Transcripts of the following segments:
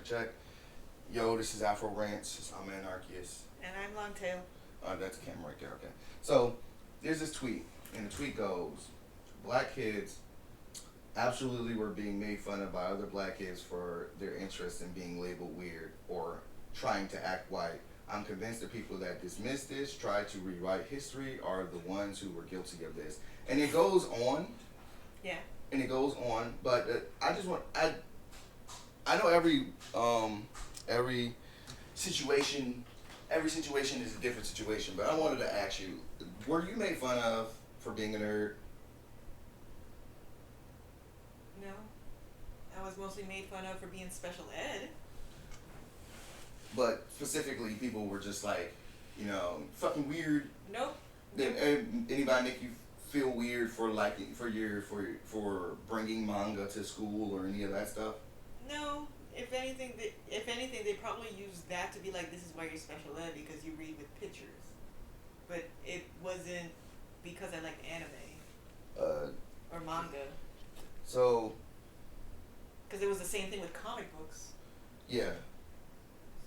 check. Yo, this is Afro Rants. I'm Anarchious. And I'm Longtale. That's the camera right there. Okay. So there's this tweet, and the tweet goes, "Black kids absolutely were being made fun of by other black kids for their interest in being labeled weird or trying to act white. I'm convinced the people that dismiss this, try to rewrite history, are the ones who were guilty of this." And it goes on. Yeah. And it goes on, but I know every situation is a different situation, but I wanted to ask you, were you made fun of for being a nerd? No. I was mostly made fun of for being special ed. But specifically, people were just like, fucking weird. Nope. Did anybody make you feel weird for liking for bringing manga to school or any of that stuff? No. If anything, they probably use that to be like, this is why you're special ed, because you read with pictures. But it wasn't because I like anime. Or manga. So. Because it was the same thing with comic books. Yeah.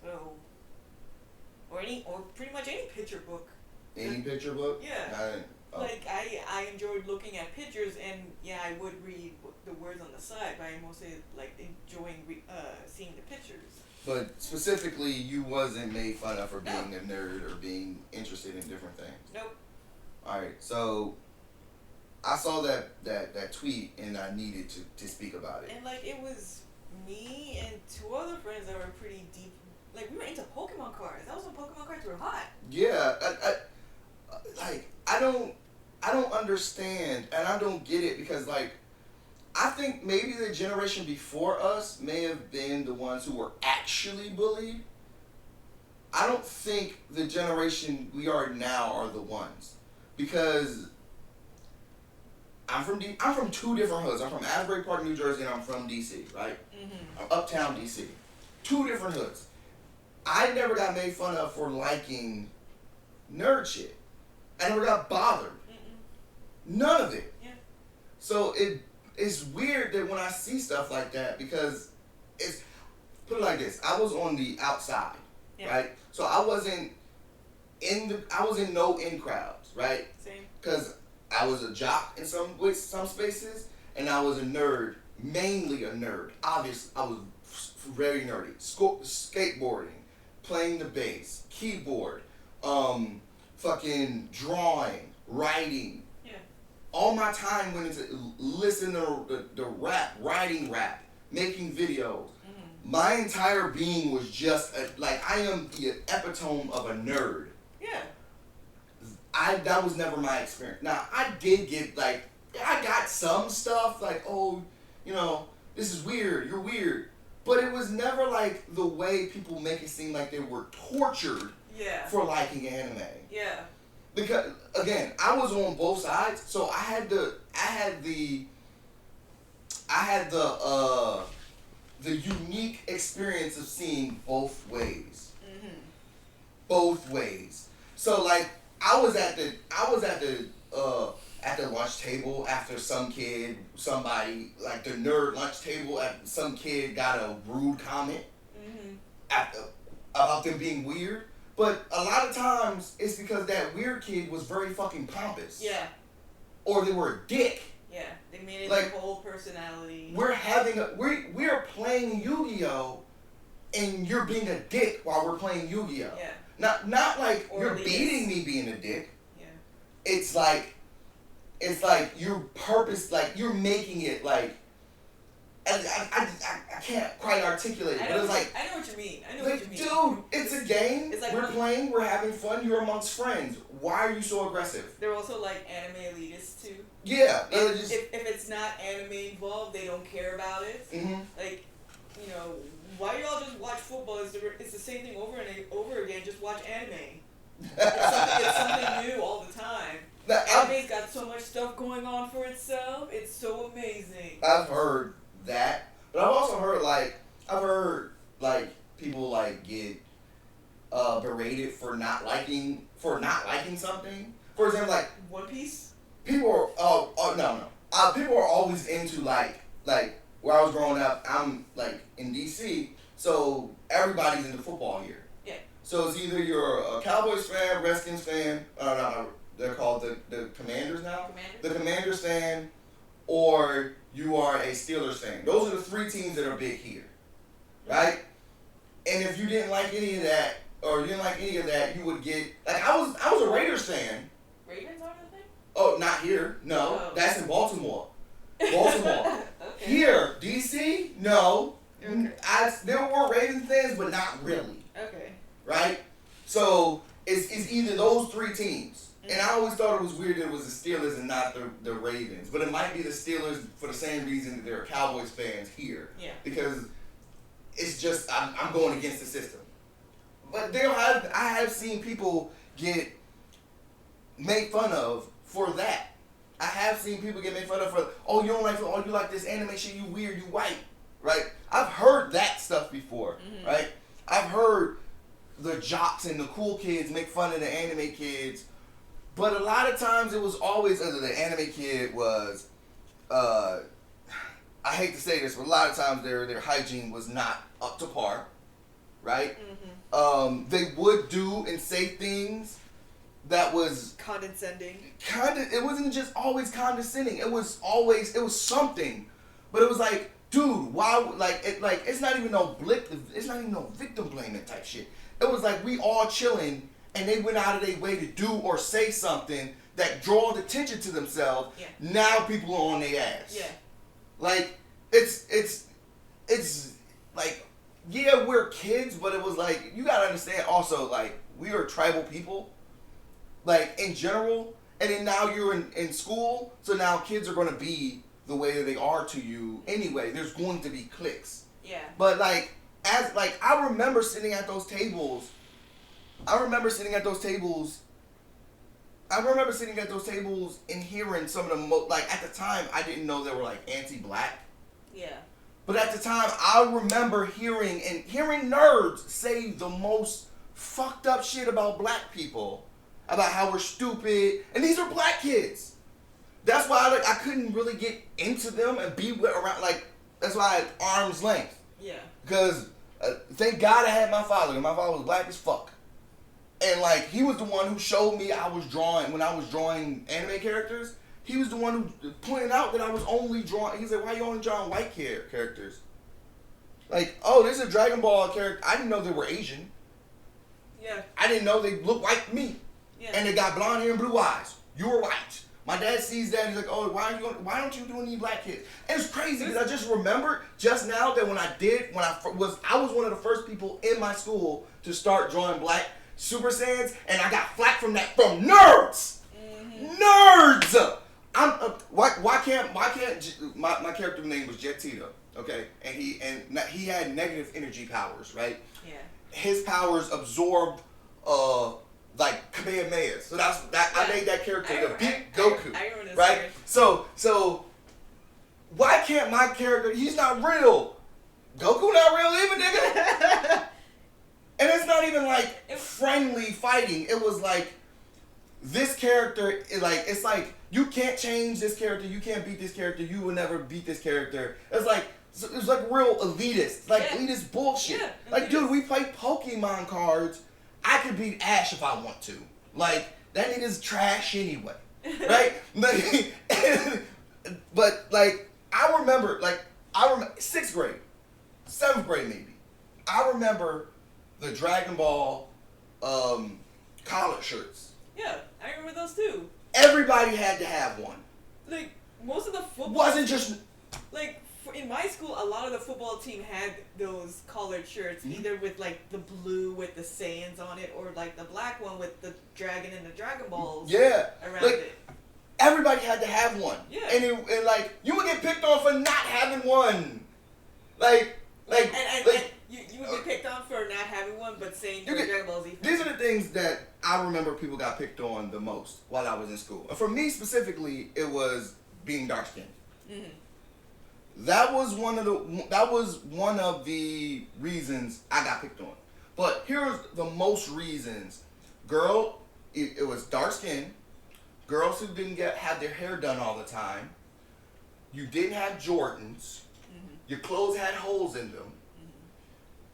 So. Or pretty much any picture book. Any picture book? Yeah. Like, I enjoyed looking at pictures, and yeah, I would read the words on the side, but I mostly like enjoying seeing the pictures. But specifically, you wasn't made fun of for being a nerd or being interested in different things. Nope. Alright, so I saw that tweet, and I needed to speak about it. And like, it was me and two other friends that were pretty deep. Like, we were into Pokemon cards. That was when Pokemon cards were hot. Yeah, I don't understand, and I don't get it, because like, I think maybe the generation before us may have been the ones who were actually bullied. I don't think the generation we are now are the ones, because I'm from two different hoods. I'm from Asbury Park, New Jersey, and I'm from DC, right? Mm-hmm. I'm uptown DC. Two different hoods. I never got made fun of for liking nerd shit. I never got bothered. None of it. Yeah. So it's weird that when I see stuff like that, because it's, put it like this, I was on the outside, right? So I was in no in crowds, right? Same. Because I was a jock in some spaces, and I was a nerd, mainly a nerd. Obviously, I was very nerdy. Skateboarding, playing the bass, keyboard, fucking drawing, writing. Yeah. All my time went into listening to the rap, writing rap, making videos. Mm-hmm. My entire being was just I am the epitome of a nerd. Yeah. That was never my experience. Now I did get I got some stuff like, oh, this is weird, you're weird. But it was never like the way people make it seem like they were tortured for liking anime. Yeah. Because again, I was on both sides, so I had the unique experience of seeing both ways. Mm-hmm. Both ways. So like I was at the lunch table after somebody like the nerd lunch table, some kid got a rude comment about them being weird. But a lot of times, it's because that weird kid was very fucking pompous. Yeah. Or they were a dick. Yeah. They made it like, their whole personality. We're playing Yu-Gi-Oh! And you're being a dick while we're playing Yu-Gi-Oh! Yeah. Not like or you're beating me being a dick. Yeah. It's like you're you're making it like, I can't quite articulate it, but it's like... I know what you mean. I know what you mean. Dude, it's a game. It's like we're playing, we're having fun, you're amongst friends. Why are you so aggressive? They're also like anime elitists too. Yeah. If it's not anime involved, they don't care about it. Mm-hmm. Like, why y'all just watch football? It's the same thing over and over again. Just watch anime. It's something new all the time. Anime's got so much stuff going on for itself. It's so amazing. I've heard that, but I've also heard people get berated for not liking something. For example, like One Piece. People are no. People are always into like where I was growing up. I'm like in DC, So everybody's into football here. Yeah. So it's either you're a Cowboys fan, Redskins fan, no, they're called the Commanders now. The Commanders fan, or you are a Steelers fan. Those are the three teams that are big here, right? And if you didn't like any of that, you would get like I was a Raiders fan. Ravens aren't a thing? Oh, not here. No, that's in Baltimore. Okay. Here, DC, no. Okay. There were Ravens fans, but not really. Okay. Right? So it's either those three teams. And I always thought it was weird that it was the Steelers and not the Ravens. But it might be the Steelers for the same reason that there are Cowboys fans here. Yeah. Because it's just, I'm going against the system. But I have seen people get made fun of for that. I have seen people get made fun of for, oh, you don't like football, you like this anime shit, you weird, you white. Right? I've heard that stuff before. Right? I've heard the jocks and the cool kids make fun of the anime kids. But a lot of times it was always the anime kid was, I hate to say this, but a lot of times their hygiene was not up to par, right? They would do and say things that was condescending. It wasn't just always condescending. It was something, but it was like, dude, why? It's not even no victim blaming type shit. It was like we all chilling. And they went out of their way to do or say something that draws attention to themselves. Yeah. Now people are on their ass. Yeah. Like it's like, yeah, we're kids, but it was like you gotta understand also, like, we are tribal people, like, in general, and then now you're in school, so now kids are gonna be the way that they are to you anyway. There's going to be cliques. Yeah. But I remember sitting at those tables. I remember sitting at those tables and hearing some of the at the time I didn't know they were like anti-black. Yeah. But at the time I remember hearing nerds say the most fucked up shit about black people, about how we're stupid, and these are black kids. That's why I couldn't really get into them and be around, that's why I had arm's length. Yeah. Because thank God I had my father, and my father was black as fuck. And he was the one who showed me when I was drawing anime characters, he was the one who pointed out that I was only drawing, he said, why are you only drawing white characters? Oh, this is a Dragon Ball character. I didn't know they were Asian. Yeah. I didn't know they looked like me. Yeah. And they got blonde hair and blue eyes. You were white. My dad sees that and he's like, oh, why don't you do any black kids? And it's crazy because I just remembered just now that I was one of the first people in my school to start drawing black Super Saiyans, and I got flack from nerds. Nerds. Why can't my character name was Jet Tito, okay? And he had negative energy powers, right? Yeah. His powers absorbed Kamehameha. So I made that character to beat Goku. I remember this, right? So why can't my character? He's not real. Goku not real either, nigga. And it's not even friendly fighting. It was this character, it's you can't change this character, you can't beat this character, you will never beat this character. It's real elitist, elitist bullshit. Yeah, dude, we play Pokemon cards. I could beat Ash if I want to. That nigga's trash anyway, right? But I remember 6th grade, 7th grade maybe. I remember the Dragon Ball collar shirts. Yeah, I remember those too. Everybody had to have one. Most of the football wasn't just in my school. A lot of the football team had those collared shirts, either with the blue with the Saiyans on it, or the black one with the dragon and the Dragon Balls. Yeah, around it. Everybody had to have one. Yeah, and you would get picked on for not having one. You would get picked on for not having one, but saying you're Dragon Ball Z. These are the things that I remember people got picked on the most while I was in school. And for me specifically, it was being dark skinned. Mm-hmm. That was one of the reasons I got picked on. But here's the most reasons. It was dark skin. Girls who didn't have their hair done all the time. You didn't have Jordans. Mm-hmm. Your clothes had holes in them.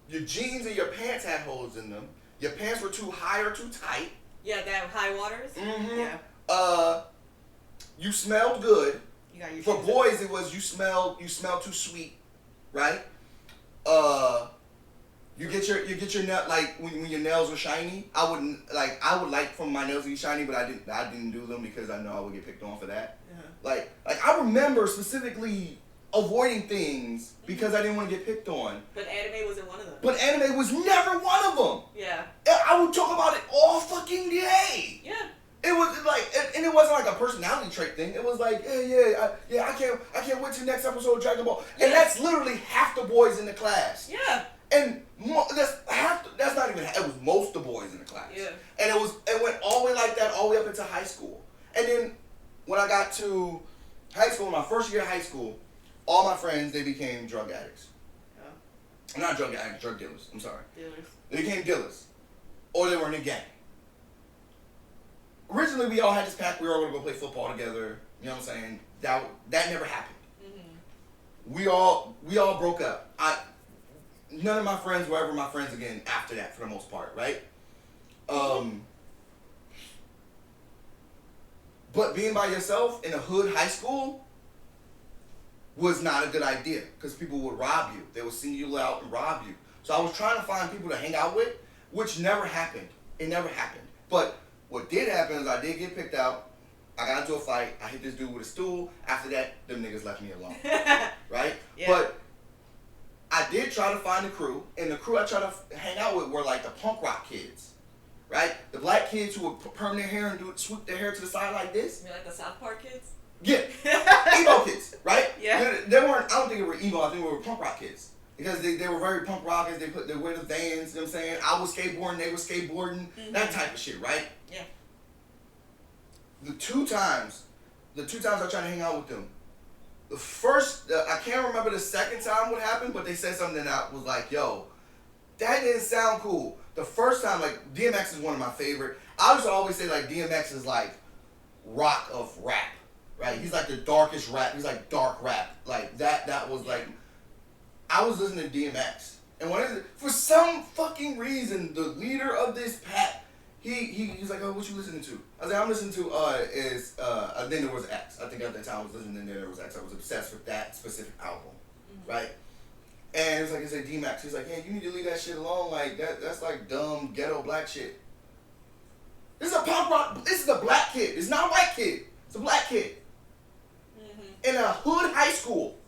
your jeans and your pants had holes in them. Your pants were too high or too tight. Yeah, they have high waters. Mm-hmm. Yeah. You smelled good. You got your For boys, it was you smell too sweet, right? You get your nail, like when your nails are shiny. I would like for my nails to be shiny, but I didn't do them because I know I would get picked on for that. Like I remember specifically avoiding things because I didn't want to get picked on. But anime wasn't one of them. But anime was never one of them. Yeah. I would talk about it all fucking day. Yeah. It was like, and it wasn't like a personality trait thing. It was like, I can't wait till next episode of Dragon Ball. And that's literally half the boys in the class. Yeah. And that's not even, it was most of the boys in the class. Yeah. And it went all the way like that all the way up into high school. And then when I got to high school, my first year of high school, all my friends, they became drug addicts. Oh. Not drug addicts, drug dealers. I'm sorry. Dealers. They became dealers. Or they were in a gang. Originally, we all had this pact. We were all going to go play football together. You know what I'm saying? That never happened. Mm-hmm. We all broke up. None of my friends were ever my friends again after that, for the most part, right? But being by yourself in a hood high school was not a good idea because people would rob you. They would single you out and rob you. So I was trying to find people to hang out with, which never happened. It never happened. But what did happen is I did get picked out. I got into a fight. I hit this dude with a stool. After that, them niggas left me alone. Right? Yeah. But I did try to find a crew, and the crew I tried to hang out with were like the punk rock kids. Right? The black kids who would perm their hair and swoop their hair to the side like this. You mean like the South Park kids? Yeah. Emo kids, right? Yeah. They weren't, I don't think they were emo, I think they were punk rock kids. Because they were very punk rockers, they wear the Vans, you know what I'm saying? I was skateboarding, they were skateboarding, that type of shit, right? Yeah. The two times I tried to hang out with them, the first, I can't remember the second time what happened, but they said something that was like, yo, that didn't sound cool. The first time, like, DMX is one of my favorite. I used to always say, like, DMX is like rock of rap, right? He's like the darkest rap. He's like dark rap. Like, that was like, I was listening to DMX. And for some fucking reason, the leader of this pack, he's like, oh, what you listening to? I was like, I'm listening to, Then There Was X. I think at that time I was listening to Then There Was X. I was obsessed with that specific album, right? And it's like, I said, D-Max. He's like, hey, you need to leave that shit alone. Like, that's like dumb, ghetto black shit. This is a punk rock. This is a black kid. It's not a white kid. It's a black kid. Mm-hmm. In a hood high school.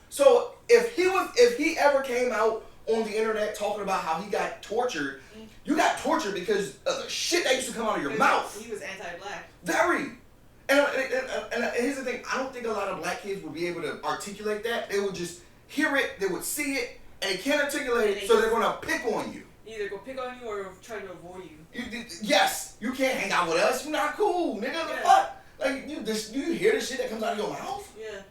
So if he ever came out on the internet talking about how he got tortured, you got tortured because of the shit that used to come out of your mouth. He was anti-black. Very. And here's the thing. I don't think a lot of black kids would be able to articulate that. They would just hear it, they would see it, and they can't articulate it, so they're going to pick on you. Either go pick on you or try to avoid you. Yes, you can't hang out with us. You're not cool, nigga. Yeah. The fuck? Like, you hear the shit that comes out of your mouth? Yeah.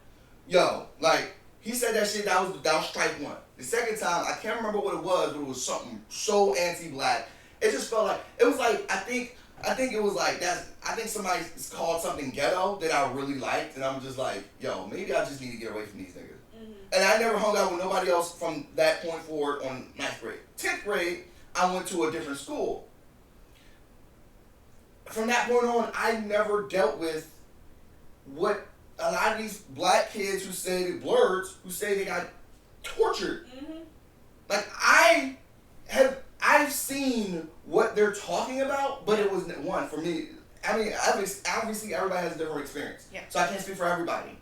Yo, like, he said that shit, that was strike one. The second time, I can't remember what it was, but it was something so anti-black. It just felt like, it was like, I think it was like, I think somebody called something ghetto that I really liked, and I'm just like, yo, maybe I just need to get away from these niggas. And I never hung out with nobody else from that point forward on 9th grade. 10th grade, I went to a different school. From that point on, I never dealt with what a lot of these black kids who say they blerds, who say they got tortured. Mm-hmm. Like, I've seen what they're talking about, but it was one for me. I mean, obviously everybody has a different experience. Yeah. So I can't speak for everybody.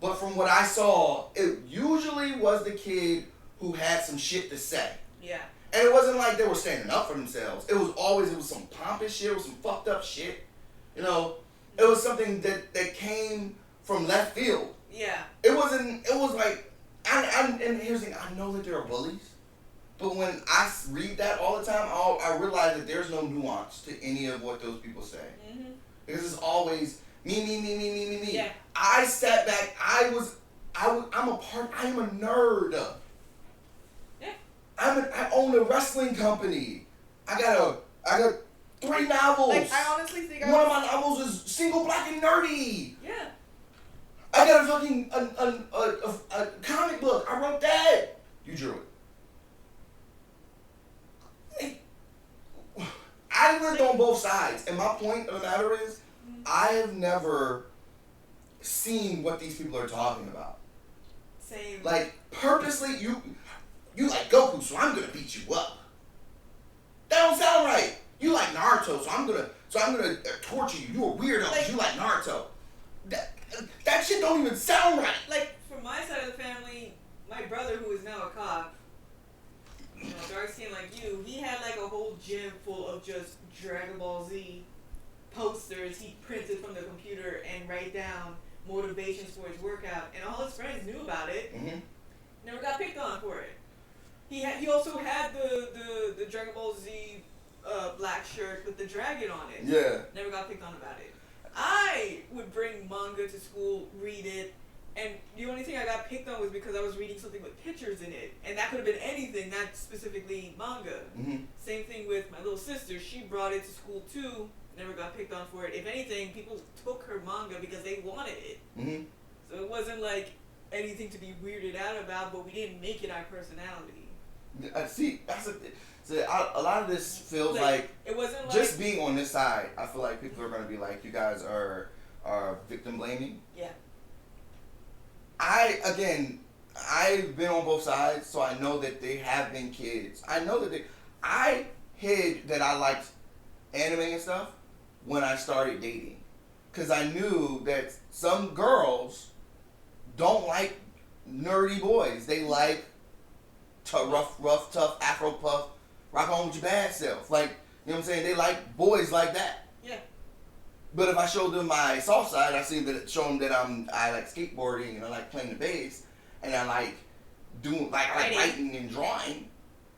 But from what I saw, it usually was the kid who had some shit to say. Yeah. And it wasn't like they were standing up for themselves. It was some pompous shit, it was some fucked up shit. You know, it was something that came from left field. Yeah. It was like, and here's the thing, I know that there are bullies, but when I read that all the time, I realize that there's no nuance to any of what those people say. Mm-hmm. Because it's always me. Yeah. I sat back. I am a nerd. Yeah. I own a wrestling company. I got 3 novels. Like, I honestly think one of my novels is Single Black and Nerdy. Yeah. I got a fucking a comic book. I wrote that. You drew it. I've lived on both sides, and my point of the matter is, I have never seen what these people are talking about. Same. Like, purposely, you like Goku, so I'm gonna beat you up. That don't sound right. You like Naruto, so I'm gonna torture you. You a weirdo, like, you like Naruto. That shit don't even sound right. Like, from my side of the family, my brother, who is now a cop, dark skin like you, he had like a whole gym full of just Dragon Ball Z posters he printed from the computer and write down motivations for his workout, and all his friends knew about it. Mm-hmm. Never got picked on for it. He also had the Dragon Ball Z black shirt with the dragon on it. Yeah. Never got picked on about it. I would bring manga to school, read it, and the only thing I got picked on was because I was reading something with pictures in it, and that could have been anything, not specifically manga. Mm-hmm. Same thing with my little sister. She brought it to school too. Never got picked on for it. If anything, people took her manga because they wanted it. Mm-hmm. So it wasn't like anything to be weirded out about, but we didn't make it our personality. See, that's a lot of this feels like it wasn't just like, being on this side. I feel like people are going to be like, you guys are victim blaming. Yeah. I've been on both sides, so I know that they have been kids. I know that I hid that I liked anime and stuff when I started dating, because I knew that some girls don't like nerdy boys. They like rough, tough, Afro puff, rock on with your bad self. Like, you know what I'm saying? They like boys like that. Yeah. But if I showed them my soft side, I show them that I like skateboarding and I like playing the bass and I like doing writing and drawing.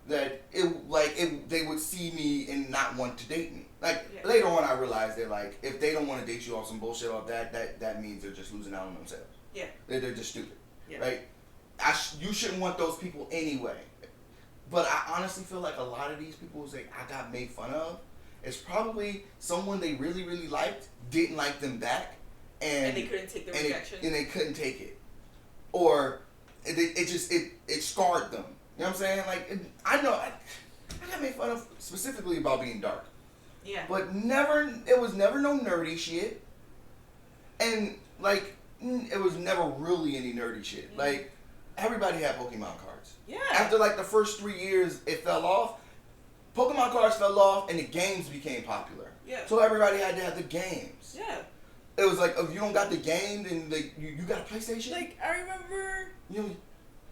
That they would see me and not want to date me. Later on, I realized that like if they don't want to date you off some bullshit off that means they're just losing out on themselves. Yeah. They're just stupid. Yeah. Right? You shouldn't want those people anyway. But I honestly feel like a lot of these people who say I got made fun of, it's probably someone they really, really liked didn't like them back, and they couldn't take the rejection. And they couldn't take it, or it scarred them. You know what I'm saying? Like I know I got made fun of specifically about being dark. Yeah. But it was never no nerdy shit, and like it was never really any nerdy shit. Mm-hmm. Like everybody had Pokemon cards. Yeah. After like the first 3 years, it fell off. Pokemon cards fell off, and the games became popular. Yeah. So everybody had to have the games. Yeah. It was like, if you don't got the game, then you got a PlayStation? Like, I remember...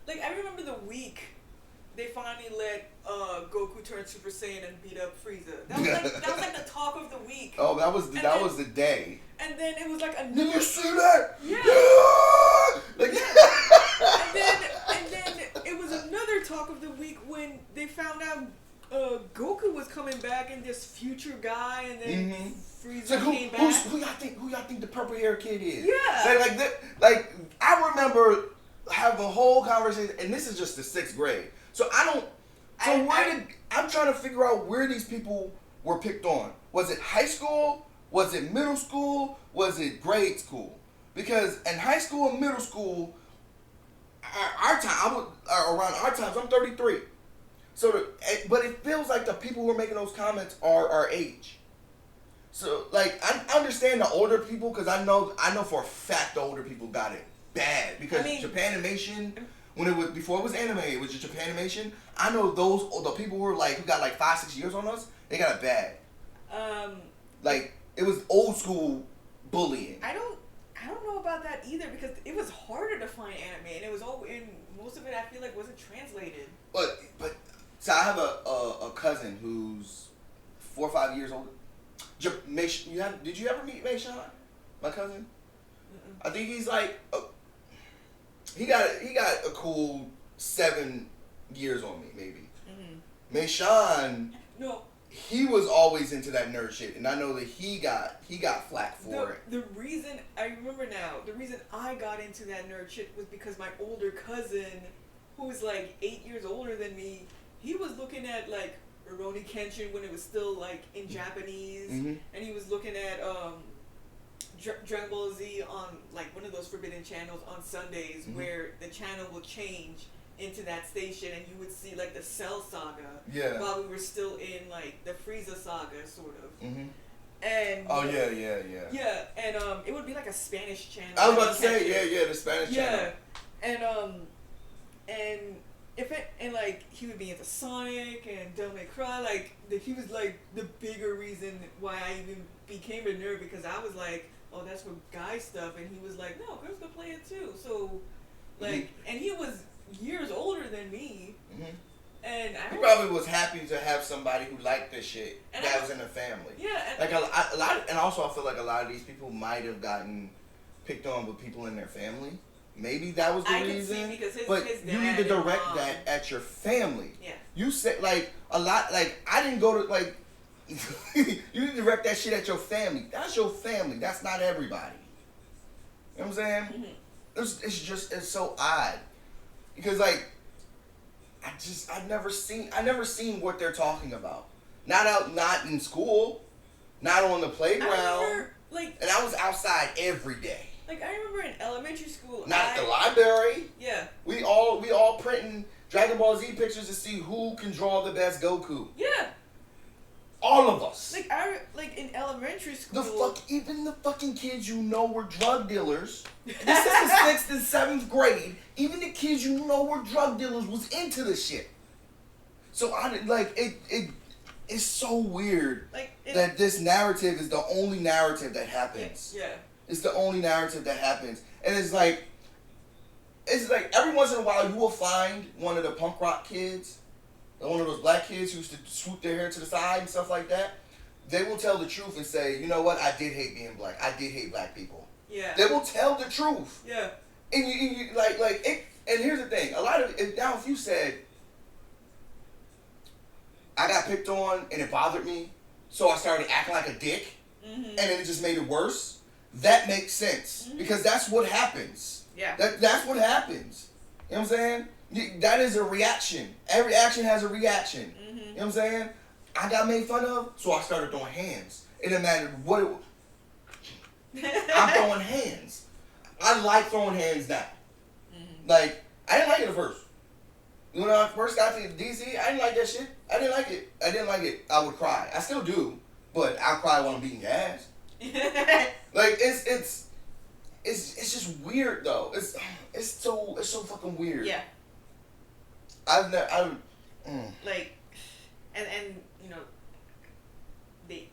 I remember the week they finally let Goku turn Super Saiyan and beat up Frieza. That was like the talk of the week. Oh, that was the day. And then it was like a... Did you see that? Yeah. And then it was another talk of the week when they found out Goku was coming back and this future guy, and then Frieza came back. Who y'all think the purple hair kid is? Yeah. Like I remember having a whole conversation, and this is just the 6th grade. So I'm trying to figure out where these people were picked on. Was it high school? Was it middle school? Was it grade school? Because in high school and middle school, around our times, I'm 33. But it feels like the people who are making those comments are our age. So, like, I understand the older people, because I know for a fact the older people got it bad. Because Japanimation, before it was anime, it was just Japanimation. I know the people who got like 5-6 years on us, they got it bad. It was old school bullying. I don't know about that either, because it was harder to find anime, and it was most of it I feel like wasn't translated. But so I have a cousin who's 4 or 5 years older. Did you ever meet Mayshawn, my cousin? Mm-mm. I think he's like he got a cool 7 years on me, maybe. Mm-hmm. Mayshawn, no, he was always into that nerd shit, and I know that he got flack for it. The reason I remember now, the reason I got into that nerd shit was because my older cousin, who was like 8 years older than me, he was looking at like Rurouni Kenshin when it was still like in Japanese, and he was looking at Dragon Ball Z on like one of those forbidden channels on Sundays, where the channel will change into that station, and you would see like the Cell saga. Yeah. While we were still in like the Frieza saga, sort of. Mm-hmm. And yeah, and it would be like a Spanish channel. I was about to say, the Spanish channel. And if it and like he would be into Sonic and Devil May Cry, like he was like the bigger reason why I even became a nerd, because I was like, oh, that's for guy stuff, and he was like, no, girls can play it too. So, like, and he was years older than me. Mm-hmm. And he probably was happy to have somebody who liked this shit that was in the family. Yeah. Like a lot, and also I feel like a lot of these people might have gotten picked on with people in their family. Need that was the reason. Can see because but his you need to direct that at your family. Yeah. You said like a lot. Like I didn't go to like. You need to direct that shit at your family. That's your family. That's not everybody. You know what I'm saying? Mm-hmm. It's so odd because like. I've never seen what they're talking about. Not in school, not on the playground. And I was outside every day. Like I remember in elementary school. Not at the library. Yeah. We all printing Dragon Ball Z pictures to see who can draw the best Goku. Yeah. All of us. Like in elementary school. Even the fucking kids you know were drug dealers. This is the 6th and 7th grade. Even the kids you know were drug dealers was into this shit. So it's so weird that this narrative is the only narrative that happens. Yeah. It's the only narrative that happens. And it's like every once in a while you will find one of the punk rock kids, one of those black kids who used to swoop their hair to the side and stuff like that. They will tell the truth and say, you know what, I did hate being black. I did hate black people. Yeah. They will tell the truth. Yeah. And you and here's the thing, a lot of now if you said I got picked on and it bothered me, so I started acting like a dick, and then it just made it worse, that makes sense. Because that's what happens. Yeah. That's what happens. You know what I'm saying? That is a reaction. Every action has a reaction. You know what I'm saying? I got made fun of, so I started throwing hands. It didn't matter what it was. I'm throwing hands. I like throwing hands now. Like, I didn't like it at first. When I first got to DC, I didn't like that shit. I didn't like it. I would cry. I still do, but I'll cry when I'm beating your ass. Like, it's just weird though. It's so fucking weird. Yeah. Like, and you know, they,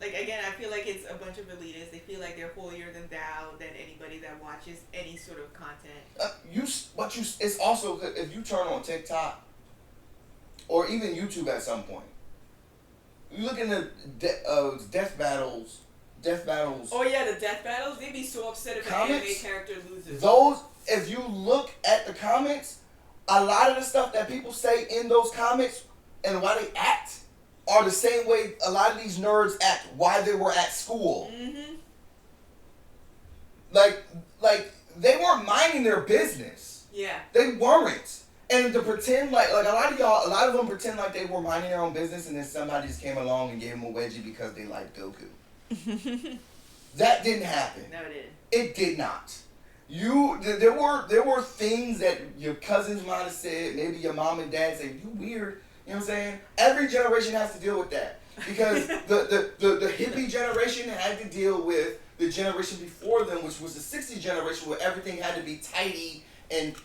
like again, I feel like it's a bunch of elitists. They feel like they're holier than thou than anybody that watches any sort of content. It's also if you turn on TikTok or even YouTube at some point, you look in the death battles. Oh yeah, the death battles. They'd be so upset if an anime character loses. Those, if you look at the comments, a lot of the stuff that people say in those comments and why they act are the same way a lot of these nerds act while they were at school. Like they weren't minding their business. Yeah. They weren't. And to pretend like a lot of them pretend like they were minding their own business, and then somebody just came along and gave them a wedgie because they liked Goku. That didn't happen. No, it didn't. It did not. There were things that your cousins might have said, maybe your mom and dad said, you weird. You know what I'm saying? Every generation has to deal with that. Because the hippie generation had to deal with the generation before them, which was the 60s generation, where everything had to be tidy and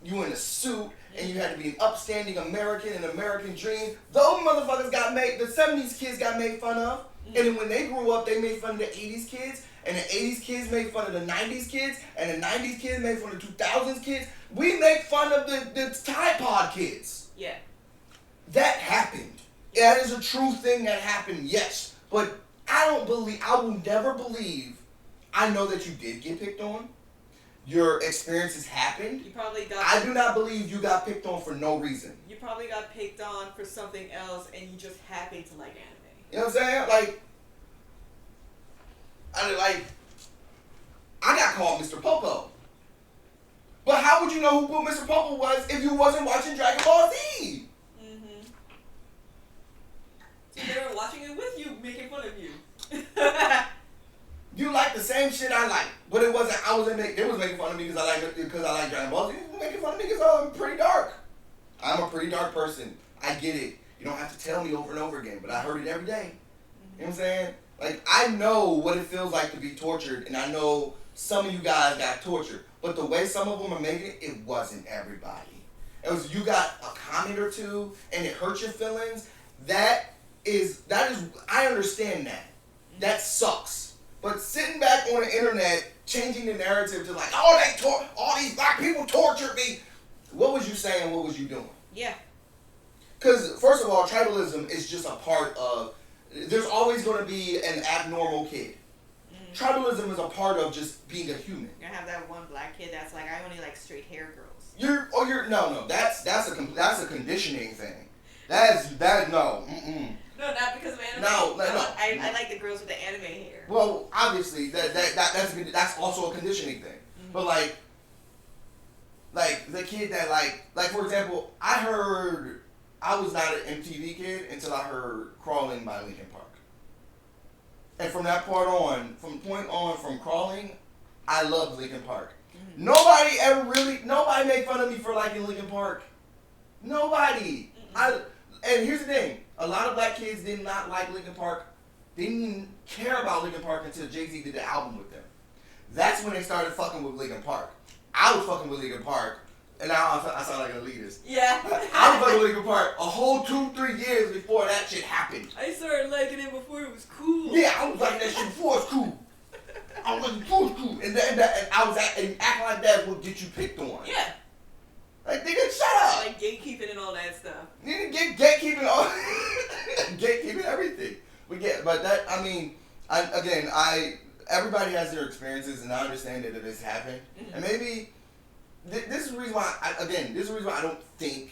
you in a suit and you had to be an upstanding American, an American dream. Those motherfuckers got made, the 70s kids got made fun of. And then when they grew up, they made fun of the 80s kids. And the 80s kids made fun of the 90s kids. And the 90s kids made fun of the 2000s kids. We make fun of the Tide Pod kids. Yeah. That happened. That is a true thing that happened, yes. But I will never believe, I know that you did get picked on. Your experiences happened. You probably I do not believe you got picked on for no reason. You probably got picked on for something else and you just happened to like anime. You know what I'm saying? I got called Mr. Popo. But how would you know who Mr. Popo was if you wasn't watching Dragon Ball Z? So they were watching it with you, making fun of you. You like the same shit I like, but it wasn't. They was making fun of me because I like Dragon Ball Z. Making fun fun of niggas. Oh, I'm pretty dark. I'm a pretty dark person. I get it. You don't have to tell me over and over again, but I heard it every day. You know what I'm saying? Like, I know what it feels like to be tortured, and I know some of you guys got tortured. But the way some of them are making it, it wasn't everybody. It was you got a comment or two, and it hurt your feelings. That is, I understand that. That sucks. But sitting back on the internet, changing the narrative to like, oh, all these black people tortured me. What was you saying? What was you doing? Yeah. Because, first of all, tribalism is just a part of, there's always going to be an abnormal kid. Tribalism is a part of just being a human. You're gonna have that one black kid that's like, I only like straight hair girls. That's a conditioning thing. No. No, not because of anime. No. I like the girls with the anime hair. Well, obviously that's also a conditioning thing. Mm-hmm. But like the kid that like for example, I was not an MTV kid until I heard "Crawling" by Linkin Park. And from that point on, from Crawling, I loved Linkin Park. Mm-hmm. Nobody made fun of me for liking Linkin Park. Nobody. Mm-hmm. And here's the thing, a lot of black kids did not like Linkin Park. They didn't care about Linkin Park until Jay-Z did the album with them. That's when they started fucking with Linkin Park. I was fucking with Linkin Park, and now I sound like an elitist. Yeah. I was fucking with Linkin Park a whole 2-3 years before that shit happened. I started liking it before it was cool. Yeah, I was liking that shit before it was cool. I was liking before it was cool. And acting like that would get you picked on. Yeah. Like, nigga, shut up. Like gatekeeping and all that stuff. Nigga, gatekeeping all, gatekeeping everything. But that, I mean, everybody has their experiences, and I understand that it has happened. Mm-hmm. And maybe this is the reason why. I don't think.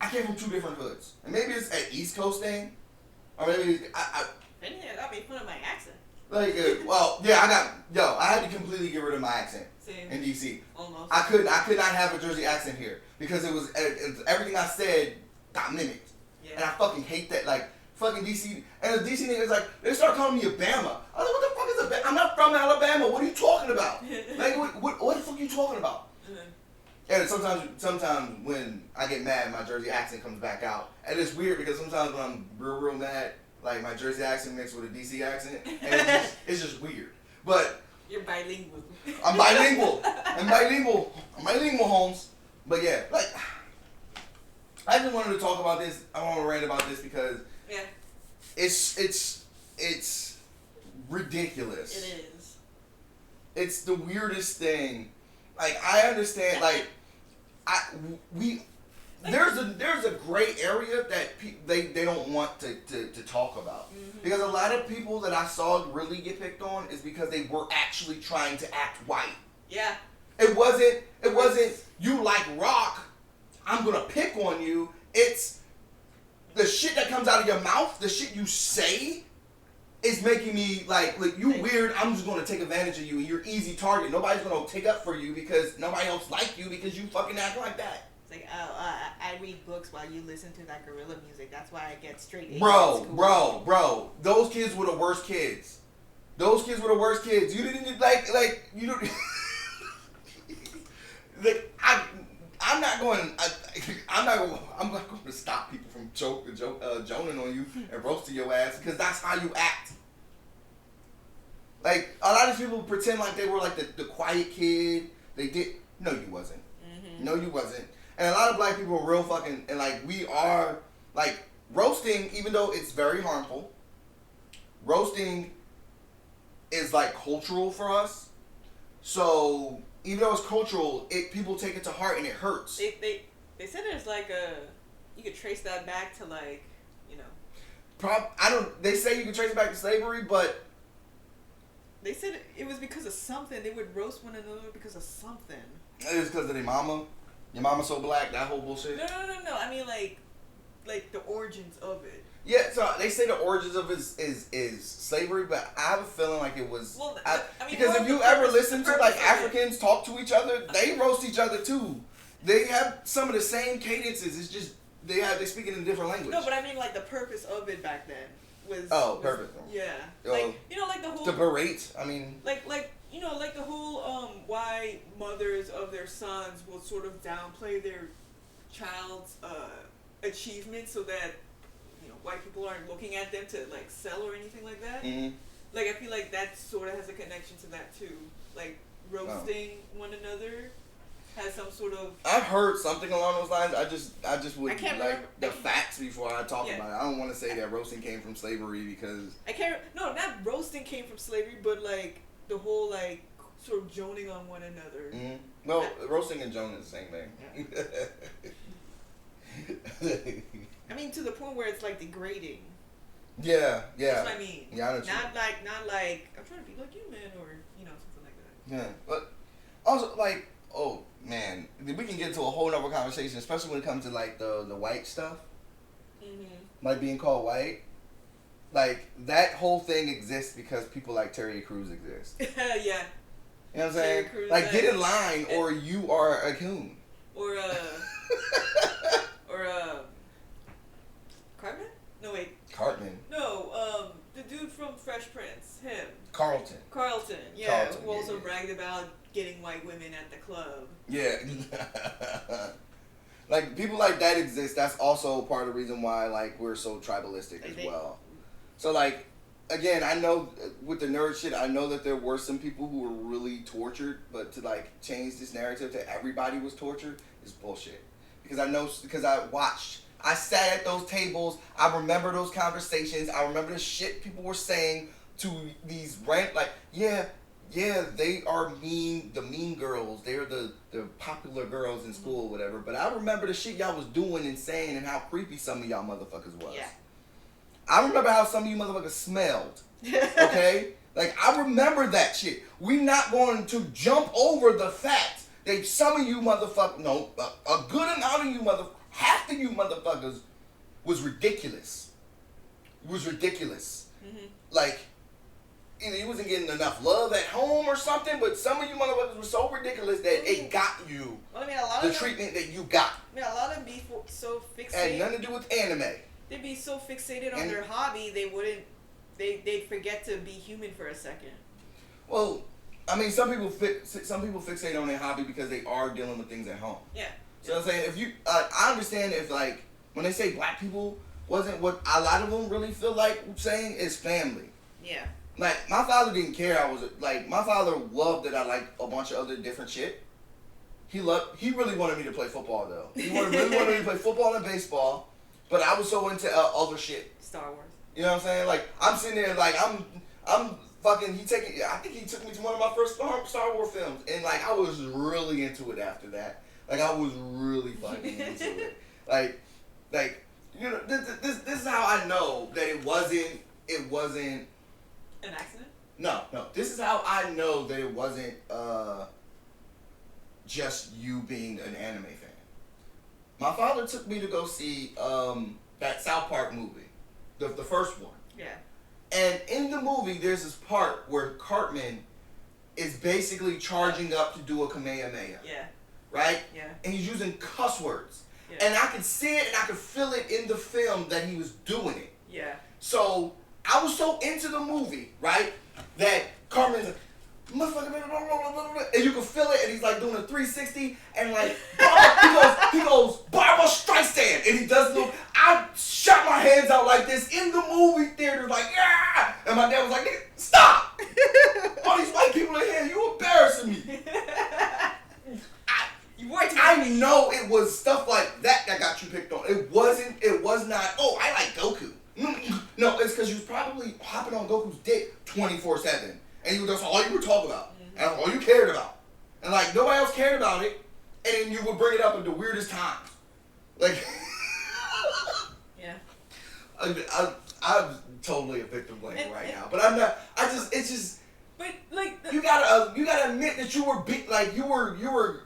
I came from 2 different hoods, and maybe it's an East Coast thing, or maybe I'll be fun of my accent. Like, I had to completely get rid of my accent. Same. In DC. Almost. I could not have a Jersey accent here because it was everything I said got mimicked. Yeah. And I fucking hate that. Like, fucking DC, and the DC niggas like, they start calling me Obama. I was like, what the fuck is Obama? I'm not from Alabama. What are you talking about? Like, what the fuck are you talking about? And sometimes when I get mad, my Jersey accent comes back out. And it's weird because sometimes when I'm real mad, like my Jersey accent mixed with a DC accent, and it's just weird. But you're bilingual. I'm bilingual, Holmes. But yeah, like, I just wanted to talk about this. I want to rant about this because it's ridiculous. It is. It's the weirdest thing. Like, I understand. Like, there's a gray area that they don't want to talk about. Mm-hmm. Because a lot of people that I saw really get picked on is because they were actually trying to act white. Yeah. It wasn't you like rock, I'm gonna pick on you. It's the shit that comes out of your mouth, the shit you say is making me like you weird, I'm just gonna take advantage of you and you're easy target. Nobody's gonna take up for you because nobody else like you because you fucking act like that. It's like, I read books while you listen to that gorilla music. That's why I get straight A's. Bro. Those kids were the worst kids. You didn't like you don't. I'm not going to stop people from joning on you and roasting your ass because that's how you act. Like, a lot of people pretend like they were like the quiet kid. No, you wasn't. Mm-hmm. No, you wasn't. And a lot of black people are real fucking, and like, we are, like, roasting, even though it's very harmful, roasting is like cultural for us. So, even though it's cultural, people take it to heart and it hurts. They said there's like you could trace that back to like, you know. They say you can trace it back to slavery, but. They said it was because of something. They would roast one another because of something. It was because of their mama. Your mama so black, that whole bullshit. No. I mean like the origins of it. Yeah, so they say the origins of it is slavery, but I have a feeling like it was. Well, because if you ever listen to like Africans talk to each other, they roast each other too. They have some of the same cadences. It's just they speak it in a different language. No, but I mean like the purpose of it back then was. Purpose. Yeah, like you know, like the whole. To berate. I mean. Like you know, like the whole why mothers of their sons will sort of downplay their child's achievements so that white people aren't looking at them to like sell or anything like that. Mm-hmm. Like I feel like that sort of has a connection to that too. Like roasting one another has some sort of. I've heard something along those lines. I just would like the remember. facts before I talk about it. I don't want to say that roasting came from slavery because I can't. No, not roasting came from slavery, but like the whole like sort of joning on one another. Mm-hmm. Well, roasting and joning is the same thing. Yeah. I mean, to the point where it's like degrading. Yeah. That's what I mean. Yeah, I know. Not like I'm trying to be like you, man, or something like that. Yeah, but also like, oh man, we can get into a whole nother conversation, especially when it comes to like the white stuff, like being called white. Like that whole thing exists because people like Terry Crews exist. Yeah. You know what I'm saying? Crews, like get in line, or you are a coon. Or Cartman? No wait. Cartman. No, the dude from Fresh Prince, him. Carlton. Yeah, who also bragged about getting white women at the club. Yeah. Like people like that exist. That's also part of the reason why like we're so tribalistic as well. So like, again, I know with the nerd shit, I know that there were some people who were really tortured, but to like change this narrative to everybody was tortured is bullshit. Because I sat at those tables, I remember those conversations, I remember the shit people were saying to these they are the mean girls, they're the popular girls in school or whatever, but I remember the shit y'all was doing and saying and how creepy some of y'all motherfuckers was. Yeah. I remember how some of you motherfuckers smelled. Okay? Like, I remember that shit. We not going to jump over the fact that some of you motherfuckers, no, a good amount of you half of you motherfuckers was ridiculous. Mm-hmm. Like, either you wasn't getting enough love at home or something, but some of you motherfuckers were so ridiculous that it got you the treatment that you got. I mean, a lot of them be so fixated. Had nothing to do with anime. They'd be so fixated on their hobby, they'd forget to be human for a second. Well, I mean, some people fixate on their hobby because they are dealing with things at home. Yeah. So I'm saying, if you, I understand if like when they say black people wasn't what a lot of them really feel like saying is family. Yeah. Like my father didn't care. My father loved that I liked a bunch of other different shit. He really wanted me to play football though. He really wanted me to play football and baseball. But I was so into other shit. Star Wars. You know what I'm saying? Like, I'm sitting there, like, I'm fucking, I think he took me to one of my first Star Wars films. And, like, I was really into it after that. Like, I was really fucking into it. Like, you know, this is how I know that it wasn't. An accident? No. This is how I know that it wasn't, just you being an anime fan. My father took me to go see that South Park movie, the first one. Yeah. And in the movie, there's this part where Cartman is basically charging up to do a Kamehameha. Yeah. Right? Yeah. And he's using cuss words. Yeah. And I could see it and I could feel it in the film that he was doing it. Yeah. So I was so into the movie, right, that Cartman's like, and you can feel it, and he's like doing a 360, and like he goes Barbara Streisand, and he does I shot my hands out like this in the movie theater, like yeah, and my dad was like, stop! All these white people in here, you embarrassing me. I know it was stuff like that got you picked on. It was not. Oh, I like Goku. No, it's because you was probably hopping on Goku's dick 24/7. And that's all you were talking about. Mm-hmm. And all you cared about. And like nobody else cared about it. And then you would bring it up at the weirdest times. Like yeah. I'm totally a victim blaming right now. But I'm not it's just but like you gotta admit that you were you were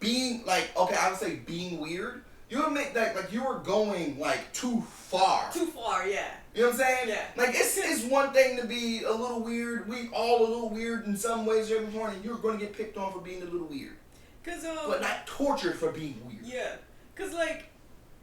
being like okay, I would say being weird. You admit that like you were going like too far. Too far, yeah. You know what I'm saying? Yeah. Like it's one thing to be a little weird. We all a little weird in some ways every morning. You're gonna get picked on for being a little weird. But not tortured for being weird. Yeah. Cause like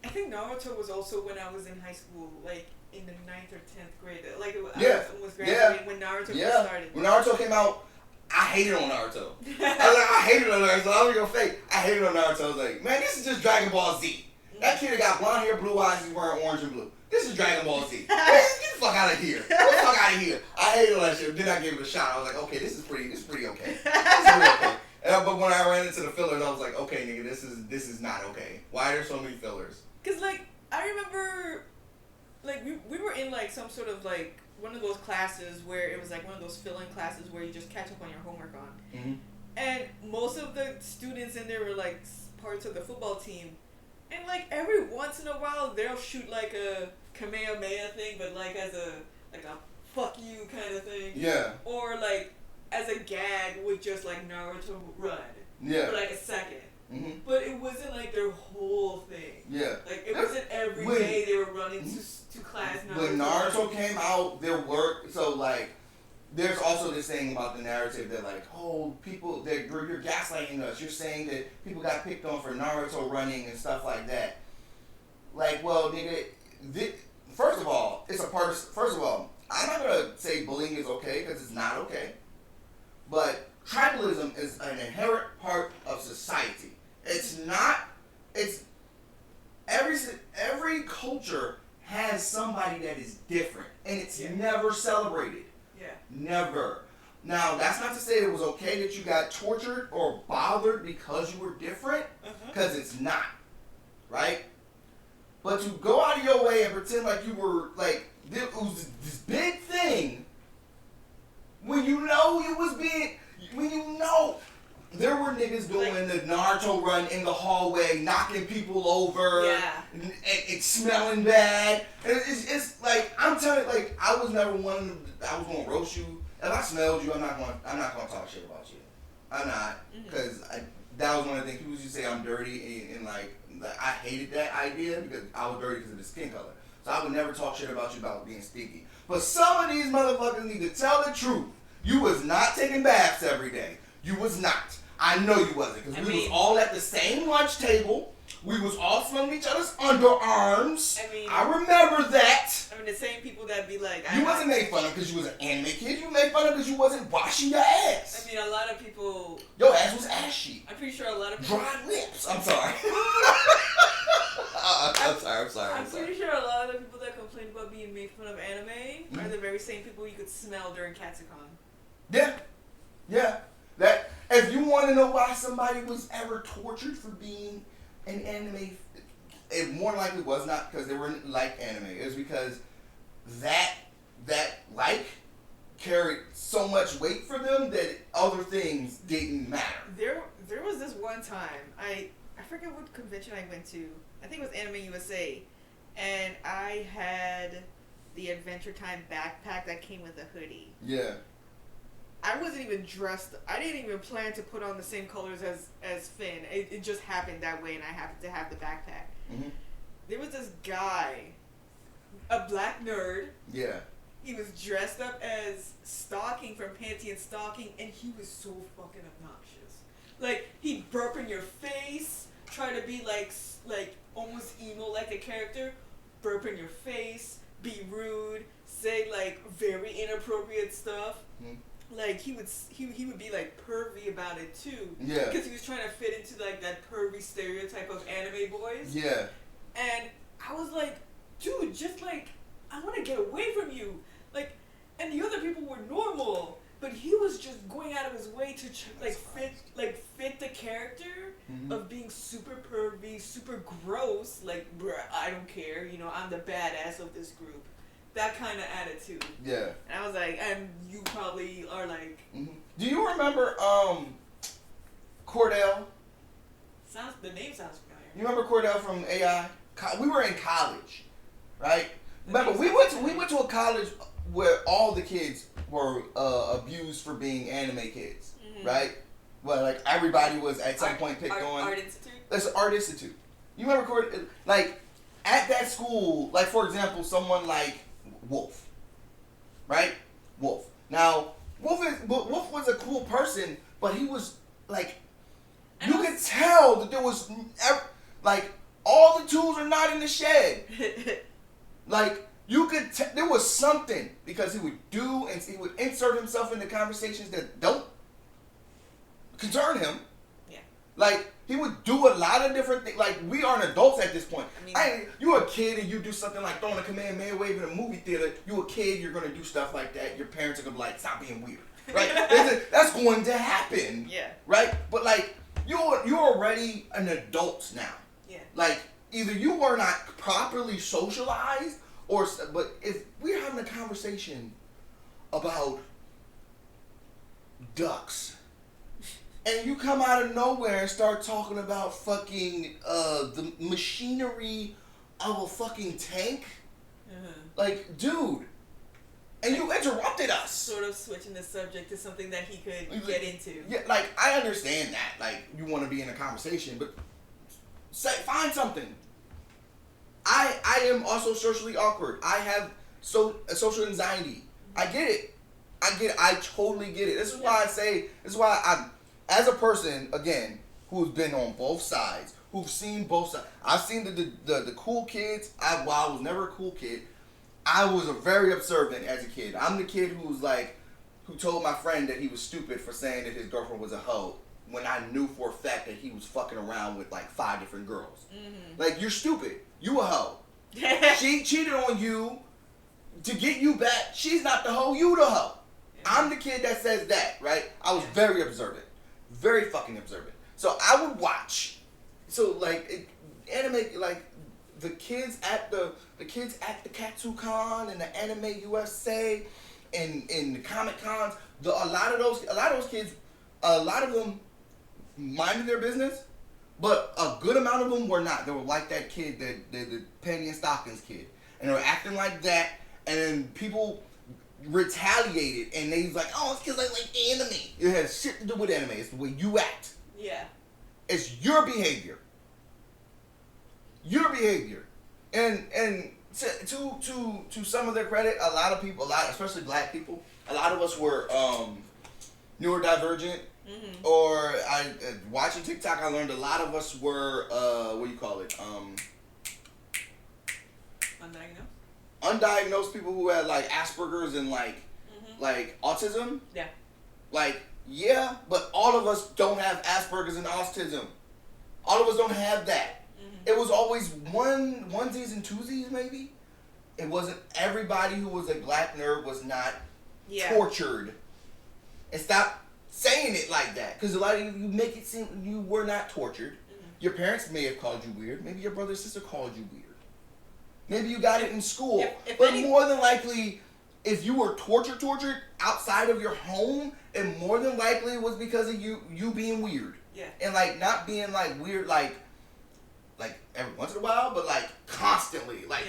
I think Naruto was also when I was in high school. Like in the 9th or 10th grade. Like Yeah. I was graduating when Naruto first started. When Naruto came out, I hated on Naruto. I hated on Naruto. I was gonna fake. I hated on Naruto. I was like, man, this is just Dragon Ball Z. That kid got blonde hair, blue eyes, he's wearing orange and blue. This is Dragon Ball Z. Get the fuck out of here. Get the fuck out of here. I hated on that shit. Then I gave it a shot. I was like, okay, this is pretty okay. This is pretty okay. But when I ran into the fillers, I was like, okay, nigga, this is not okay. Why are there so many fillers? Cause like I remember, like we were in like some sort of like one of those classes where it was like one of those fill-in classes where you just catch up on your homework on. Mm-hmm. And most of the students in there were like parts of the football team. And like every once in a while they'll shoot like a Kamehameha thing, but like as a fuck you kind of thing. Yeah. Or like as a gag with just like Naruto run. Yeah. For like a second. Mm-hmm. But it wasn't like their whole thing. Yeah. Like it wasn't every day they were running to class. When Naruto came out, there were there's also this thing about the narrative that like, oh, people, you're gaslighting us. You're saying that people got picked on for Naruto running and stuff like that. Like, well, nigga, first of all, I'm not gonna say bullying is okay because it's not okay. But tribalism is an inherent part of society. It's not. It's every culture has somebody that is different, and it's never celebrated. Yeah. Never. Now, that's not to say it was okay that you got tortured or bothered because you were different, because it's not, right? But to go out of your way and pretend like you were, like, it was this big thing, when you know there were niggas doing the Naruto run in the hallway, knocking people over, and smelling bad. And it's like, I'm telling you, like, I was never one I was gonna roast you. If I smelled you, I'm not gonna talk shit about you. I'm not, because that was one of the things people used to say I'm dirty, and like I hated that idea because I was dirty because of the skin color. So I would never talk shit about you about being stinky. But some of these motherfuckers need to tell the truth. You was not taking baths every day. You was not. I know you wasn't, because we was all at the same lunch table. We was all smelling each other's underarms. I remember that. The same people that be like... You wasn't made fun of because you was an anime kid. You made fun of because you wasn't washing your ass. A lot of people... Your ass was ashy. I'm pretty sure a lot of people... Dry lips. I'm sorry. I'm sorry. I'm pretty sure a lot of the people that complain about being made fun of anime are the very same people you could smell during Katsucon. Yeah. That, if you want to know why somebody was ever tortured for being an anime, it more likely was not because they were like anime. It was because that carried so much weight for them that other things didn't matter. There was this one time, I forget what convention I went to. I think it was Anime USA, and I had the Adventure Time backpack that came with a hoodie. Yeah. I wasn't even dressed. I didn't even plan to put on the same colors as Finn. It just happened that way, and I happened to have the backpack. Mm-hmm. There was this guy, a black nerd. Yeah. He was dressed up as Stocking from Panty and Stocking, and he was so fucking obnoxious. Like, he'd burp in your face, try to be like almost emo like the character, burp in your face, be rude, say like very inappropriate stuff. Mm-hmm. Like he would be like pervy about it too. Yeah. Because he was trying to fit into like that pervy stereotype of anime boys. Yeah. And I was like, dude, just like I want to get away from you. Like, and the other people were normal, but he was just going out of his way to fit the character of being super pervy, super gross. Like, bruh, I don't care. I'm the badass of this group. That kind of attitude. Yeah. And I was like, and you probably are like... Mm-hmm. Do you remember Cordell? The name sounds familiar. You remember Cordell from AI? We were in college, right? Remember, we went to a college where all the kids were abused for being anime kids, right? Well, like everybody was at some point picked on. Art Institute? That's an Art Institute. You remember Cordell? Like, at that school, like for example, someone like Wolf, right? Wolf. Now, Wolf was a cool person, but he was like, you could tell that there was like all the tools are not in the shed. Like You could there was something because he would do and he would insert himself into conversations that don't concern him. Yeah. Like he would do a lot of different things. Like we aren't adults at this point. I mean, you're a kid and you do something like throwing a Kamehameha wave in a movie theater. You're a kid. You're gonna do stuff like that. Your parents are gonna be like, "Stop being weird." Right? That's going to happen. Yeah. Right? But like you're already an adult now. Yeah. Like either you were not properly socialized. But if we're having a conversation about ducks, and you come out of nowhere and start talking about fucking the machinery of a fucking tank, like, dude, and you interrupted us. Sort of switching the subject to something that he could get into. Yeah, like I understand that, like you want to be in a conversation, but find something. I am also socially awkward. I have social anxiety. I get it. I totally get it. This is why I'm, as a person, again, who's been on both sides, who've seen both sides. I've seen the cool kids. While I was never a cool kid, I was very observant as a kid. I'm the kid who told my friend that he was stupid for saying that his girlfriend was a hoe when I knew for a fact that he was fucking around with like 5 different girls. Mm-hmm. Like, you're stupid. You a hoe. She cheated on you to get you back. She's not the hoe. You the hoe. Yeah. I'm the kid that says that, right? I was very observant. Very fucking observant. So I would watch. So like anime, like the kids at the Katsucon and the Anime USA and the Comic Cons, a lot of those kids, a lot of them minded their business, but a good amount of them were not. They were like that kid, the penny and stockings kid, and they were acting like that, and then people retaliated, and they was like, "Oh, it's because I like anime." It has shit to do with anime. It's the way you act. Yeah. It's your behavior. Your behavior, and to some of their credit, a lot of people, especially black people, a lot of us were neurodivergent. Mm-hmm. Or watching TikTok, I learned a lot of us were what do you call it? Undiagnosed people who had like Asperger's and like autism. Yeah. Like but all of us don't have Asperger's and autism. All of us don't have that. Mm-hmm. It was always onesies and twosies maybe. It wasn't everybody who was a black nerd was not tortured. And stop saying it like that, because a lot of you make it seem you were not tortured. Mm-hmm. Your parents may have called you weird. Maybe your brother or sister called you weird. Maybe you got it in school. But more than likely, if you were tortured outside of your home, it more than likely was because of you being weird. Yeah. And like not being like weird like every once in a while, but like constantly. Like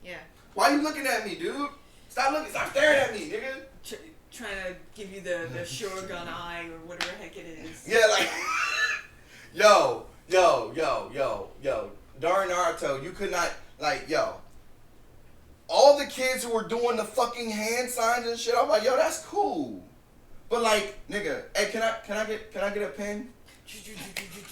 Yeah. Why are you looking at me, dude? Stop staring at me, nigga. Trying to give you the Shogun eye or whatever the heck it is. Yeah, like, yo. During Naruto, you could not, like, all the kids who were doing the fucking hand signs and shit, I'm like, yo, that's cool. But like, nigga, hey, can I get a pen?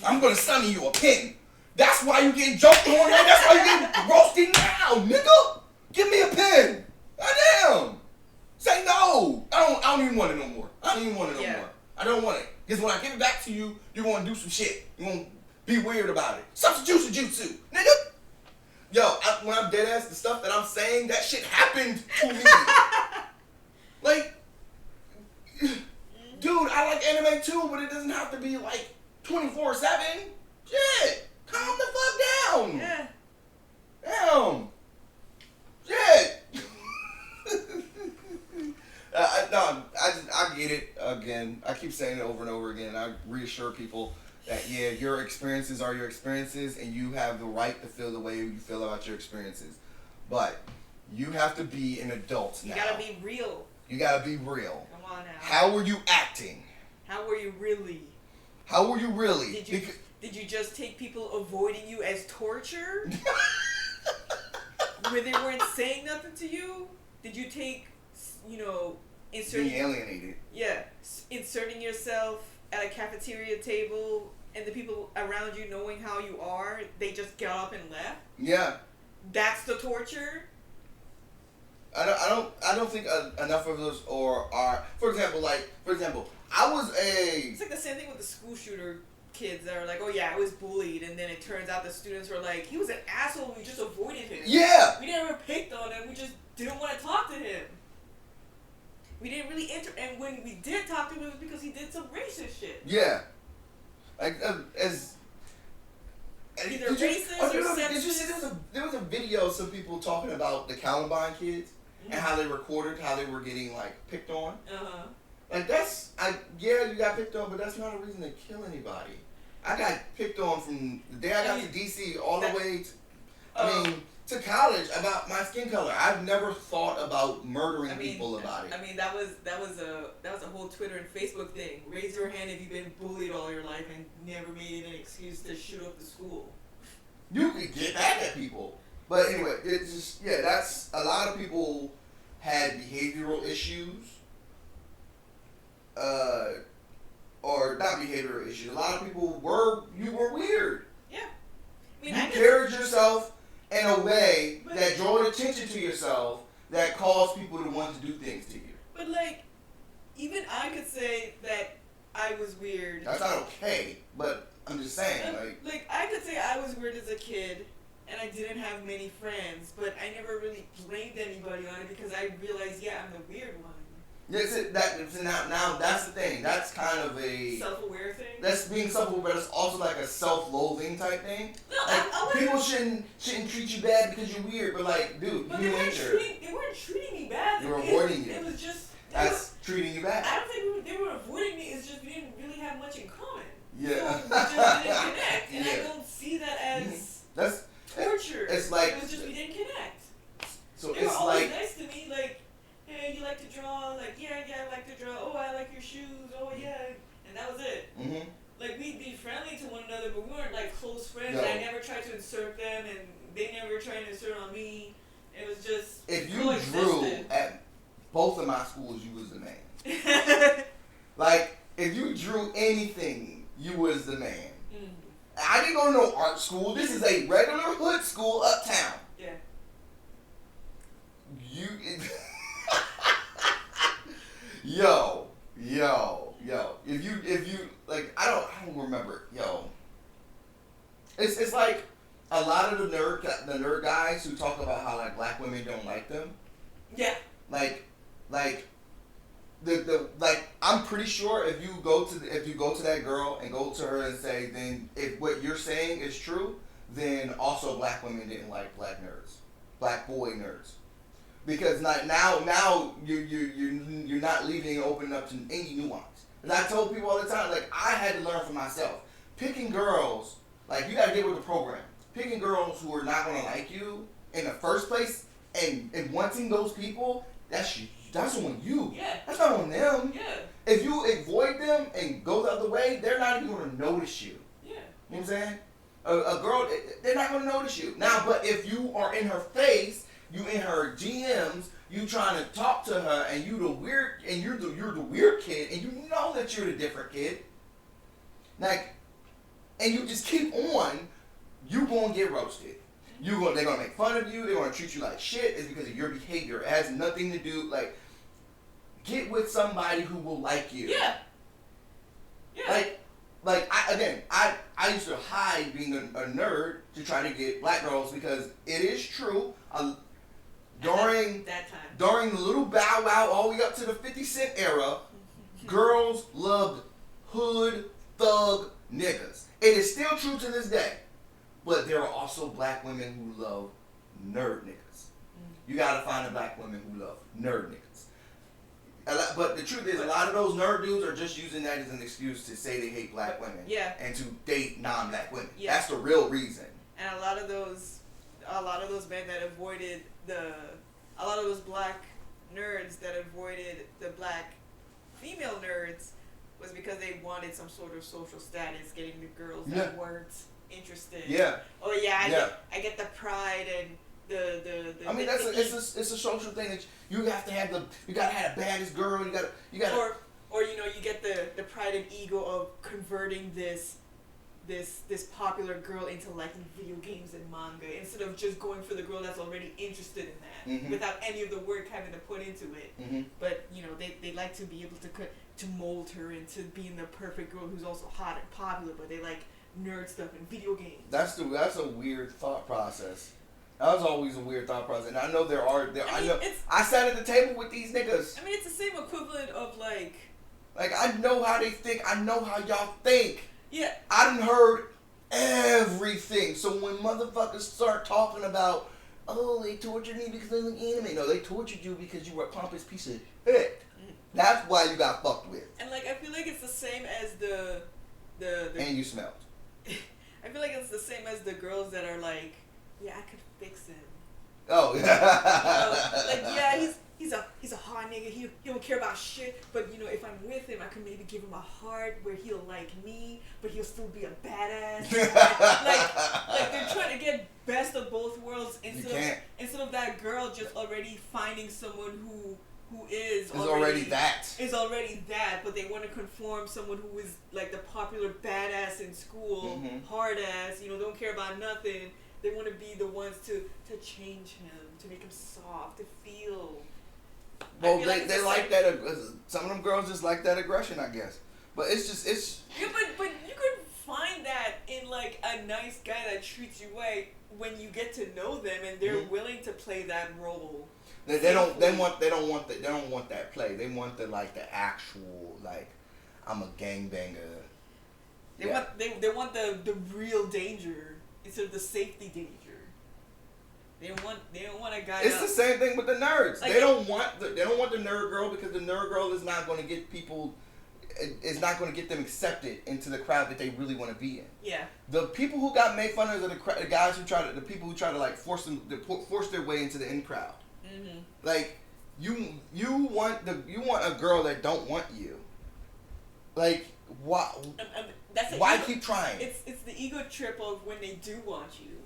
I'm gonna summon you a pen. That's why you getting jumped on there. That's why you getting roasted now, nigga. Give me a pen. Goddamn. Say no. I don't even want it no more. I don't want it. Because when I give it back to you, you're going to do some shit. You're going to be weird about it. Substitution jutsu. Nigga. Yo, when I'm dead ass, the stuff that I'm saying, that shit happened to me. Like, dude, I like anime too, but it doesn't have to be like 24/7. Shit. Calm the fuck down. Yeah. Damn. Shit. I get it. Again, I keep saying it over and over again. I reassure people that your experiences are your experiences, and you have the right to feel the way you feel about your experiences. But you have to be an adult now. You gotta be real. You gotta be real. Come on now. How were you acting? How were you really? How were you really? Did you just take people avoiding you as torture? Where they weren't saying nothing to you? Did you take, being alienated? Yeah, inserting yourself at a cafeteria table, and the people around you knowing how you are, they just got up and left? Yeah. that's the torture. I don't think enough of those are. For example, I was a. It's like the same thing with the school shooter kids that are like, oh yeah, I was bullied, and then it turns out the students were like, he was an asshole, we just avoided him. Yeah. We never picked on him, we just didn't want to talk to him. We didn't really and when we did talk to him, it was because he did some racist shit. Yeah. Like as. Either racist or sexist. Did you see there was a video of some people talking about the Columbine kids and how they recorded how they were getting like picked on. Like you got picked on, but that's not a reason to kill anybody. I got picked on from the day I got to DC all the way to college about my skin color. I've never thought about murdering people about it. I mean that was a whole Twitter and Facebook thing. Raise your hand if you've been bullied all your life and never made it an excuse to shoot up the school. You could get back at people. But anyway, it's just that's a lot of people had behavioral issues. Or not behavioral issues. A lot of people were weird. Yeah. I mean, you carried yourself in a way that drew attention to yourself that caused people to want to do things to you. But like, even I could say that I was weird. That's not okay, but I'm just saying, like I could say I was weird as a kid, and I didn't have many friends, but I never really blamed anybody on it because I realized, I'm the weird one. Now that's the thing. That's kind of a self-aware thing. That's being self-aware, but it's also like a self-loathing type thing. No, people shouldn't treat you bad because you're weird, but like, dude, but they weren't treating me bad. They were avoiding you. It was just treating you bad. I don't think they were avoiding me. It's just we didn't really have much in common. Yeah. So we just didn't connect, and I don't see that as torture. It's like it was just we didn't connect. So they it's were always like nice to me, like, hey, you like to draw? Like, yeah, I like to draw. Oh, I like your shoes. Oh, yeah, and that was it. Mm-hmm. Like, we'd be friendly to one another, but we weren't like close friends. No. I never tried to insert them, and they never tried to insert on me. It was just if you drew at both of my schools, you was the man. Like, if you drew anything, you was the man. Mm-hmm. I didn't go to no art school. This is a regular hood school uptown. Yeah. Yo. If you like, I don't remember. Yo. It's like a lot of the nerd guys who talk about how like black women don't like them. Yeah. Like I'm pretty sure if you go to that girl and go to her and say, then if what you're saying is true, then also black women didn't like black boy nerds, because now you're not leaving it open up to any nuance. And I told people all the time, like, I had to learn for myself, picking girls, like, you gotta get with the program. Picking girls who are not gonna like you in the first place and wanting those people, that's on you. Yeah. That's not on them. Yeah. If you avoid them and go the other way, they're not even going to notice you. Yeah. You know what I'm saying? A girl, they're not going to notice you. Now, but if you are in her face, you in her DMs, you trying to talk to her, and you're the weird kid, and you know that you're the different kid, like, and you just keep on, you going to get roasted. They're gonna make fun of you. They're gonna treat you like shit. It's because of your behavior. It has nothing to do, like, get with somebody who will like you. Yeah. Yeah. Like I used to hide being a nerd to try to get black girls, because it is true. During the little Bow Wow all the way up to the 50 Cent era, girls loved hood thug niggas. It is still true to this day. But there are also black women who love nerd niggas. You gotta find the black women who love nerd niggas. But the truth is, a lot of those nerd dudes are just using that as an excuse to say they hate black women. Yeah. And to date non-black women. Yeah. That's the real reason. And a lot of those men that avoided a lot of those black nerds that avoided the black female nerds was because they wanted some sort of social status, getting the girls that weren't interested. Yeah. Oh yeah, I get the pride and the I mean, it's a social thing that you have to have you gotta have the baddest girl. You gotta or you get the pride and ego of converting this this popular girl into liking video games and manga instead of just going for the girl that's already interested in that without any of the work having to put into it. But you know, they like to be able to mold her into being the perfect girl who's also hot and popular, but they like nerd stuff and video games. That's a weird thought process. That was always a weird thought process, and I know I sat at the table with these niggas. I mean, it's the same equivalent of like I know how they think. I know how y'all think. Yeah. I done heard everything. So when motherfuckers start talking about, oh, they tortured me because I like anime. No, they tortured you because you were a pompous piece of shit. That's why you got fucked with. And like, I feel like it's the same as the and you smelled. I feel like it's the same as the girls that are like, yeah, I could fix him. Oh. Like, yeah, he's a hard nigga. He don't care about shit. But you know, if I'm with him, I can maybe give him a heart where he'll like me, but he'll still be a badass. like they're trying to get best of both worlds instead of that girl just already finding someone who is already that, but they want to conform someone who is like the popular badass in school, hard ass, you know, don't care about nothing. They want to be the ones to change him, to make him soft, to feel. Well, they like that. Some of them girls just like that aggression, I guess. But it's. Yeah, but you could find that in like a nice guy that treats you right when you get to know them and they're willing to play that role. They don't want that play. They want the actual I'm a gangbanger. They want the real danger instead of the safety danger. They don't want a guy. It's the same thing with the nerds. They don't want the nerd girl because the nerd girl is not going to get people. It's not going to get them accepted into the crowd that they really want to be in. Yeah. The people who got made fun of are the guys who the people who try to force their way into the in crowd. Like you want a girl that don't want you. Like why? Why keep trying? It's the ego trip of when they do want you.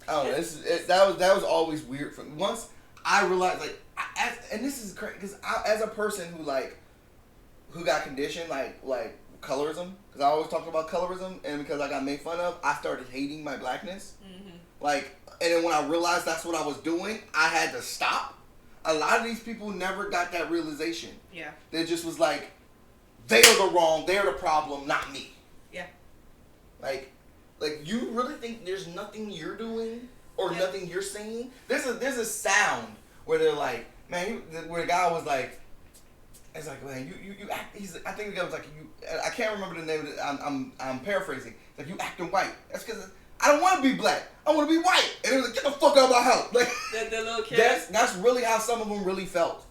Oh, that was always weird for me. Once I realized and this is crazy because as a person who got conditioned like colorism, because I always talk about colorism, and because I got made fun of, I started hating my blackness. And then when I realized that's what I was doing, I had to stop. A lot of these people never got that realization. Yeah. They just was like, they are the wrong, they're the problem, not me. Yeah. Like you really think there's nothing you're doing or nothing you're saying? There's a sound where they're like, man, where the guy was like, it's like, man, you act. I think the guy was like, I can't remember the name of it. I'm paraphrasing. It's like, you acting white. That's because I don't want to be black. I want to be white. And it was like, get the fuck out of my house. Like the little kid. That's really how some of them really felt.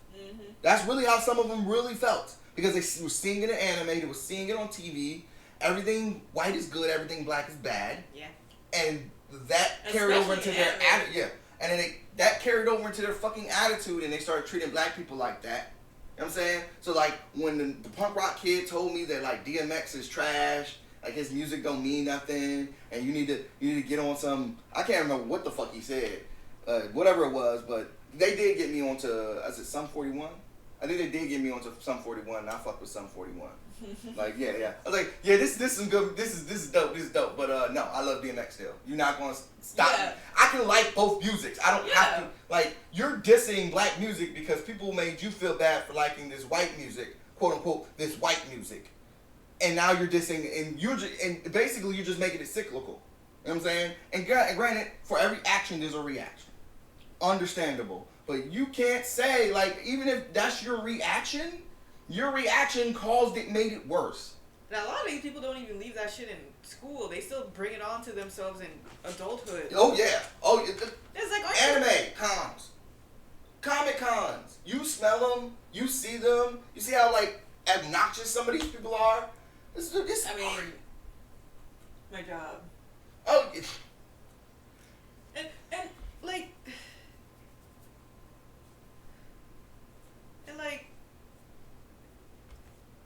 That's really how some of them really felt because they were seeing it in anime. They were seeing it on TV. Everything white is good. Everything black is bad. Yeah. And that carried over into their attitude. Yeah. And then that carried over into their fucking attitude, and they started treating black people like that. You know what I'm saying? So when the punk rock kid told me that DMX is trash, his music don't mean nothing, and you need to get on some. I can't remember what the fuck he said, whatever it was, but they did get me onto. Is it Sum 41? I think they did get me onto Sum 41, and I fucked with Sum 41. Yeah. I was like, yeah, this is good. This is dope. This is dope. But no, I love DMX still. You're not gonna stop me. I can like both musics. I don't have to you're dissing black music because people made you feel bad for liking this white music, quote unquote, this white music. And now you're dissing, and basically you're just making it cyclical. You know what I'm saying? And granted, for every action there's a reaction. Understandable. But you can't say, even if that's your reaction caused it, made it worse. Now, a lot of these people don't even leave that shit in school. They still bring it on to themselves in adulthood. Oh, yeah. Oh, it's like anime cons. Comic cons. You smell them. You see them. You see how, obnoxious some of these people are? My job. Oh, and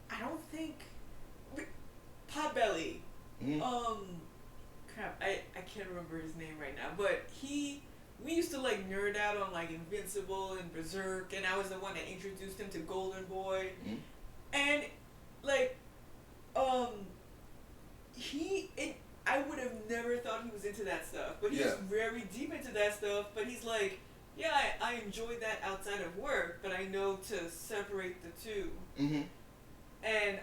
I don't think Potbelly. Crap, I can't remember his name right now, but we used to nerd out on Invincible and Berserk, and I was the one that introduced him to Golden Boy, and into that stuff. But he's very deep into that stuff. But he's like, yeah, I enjoy that outside of work, but I know to separate the two. Mm-hmm. And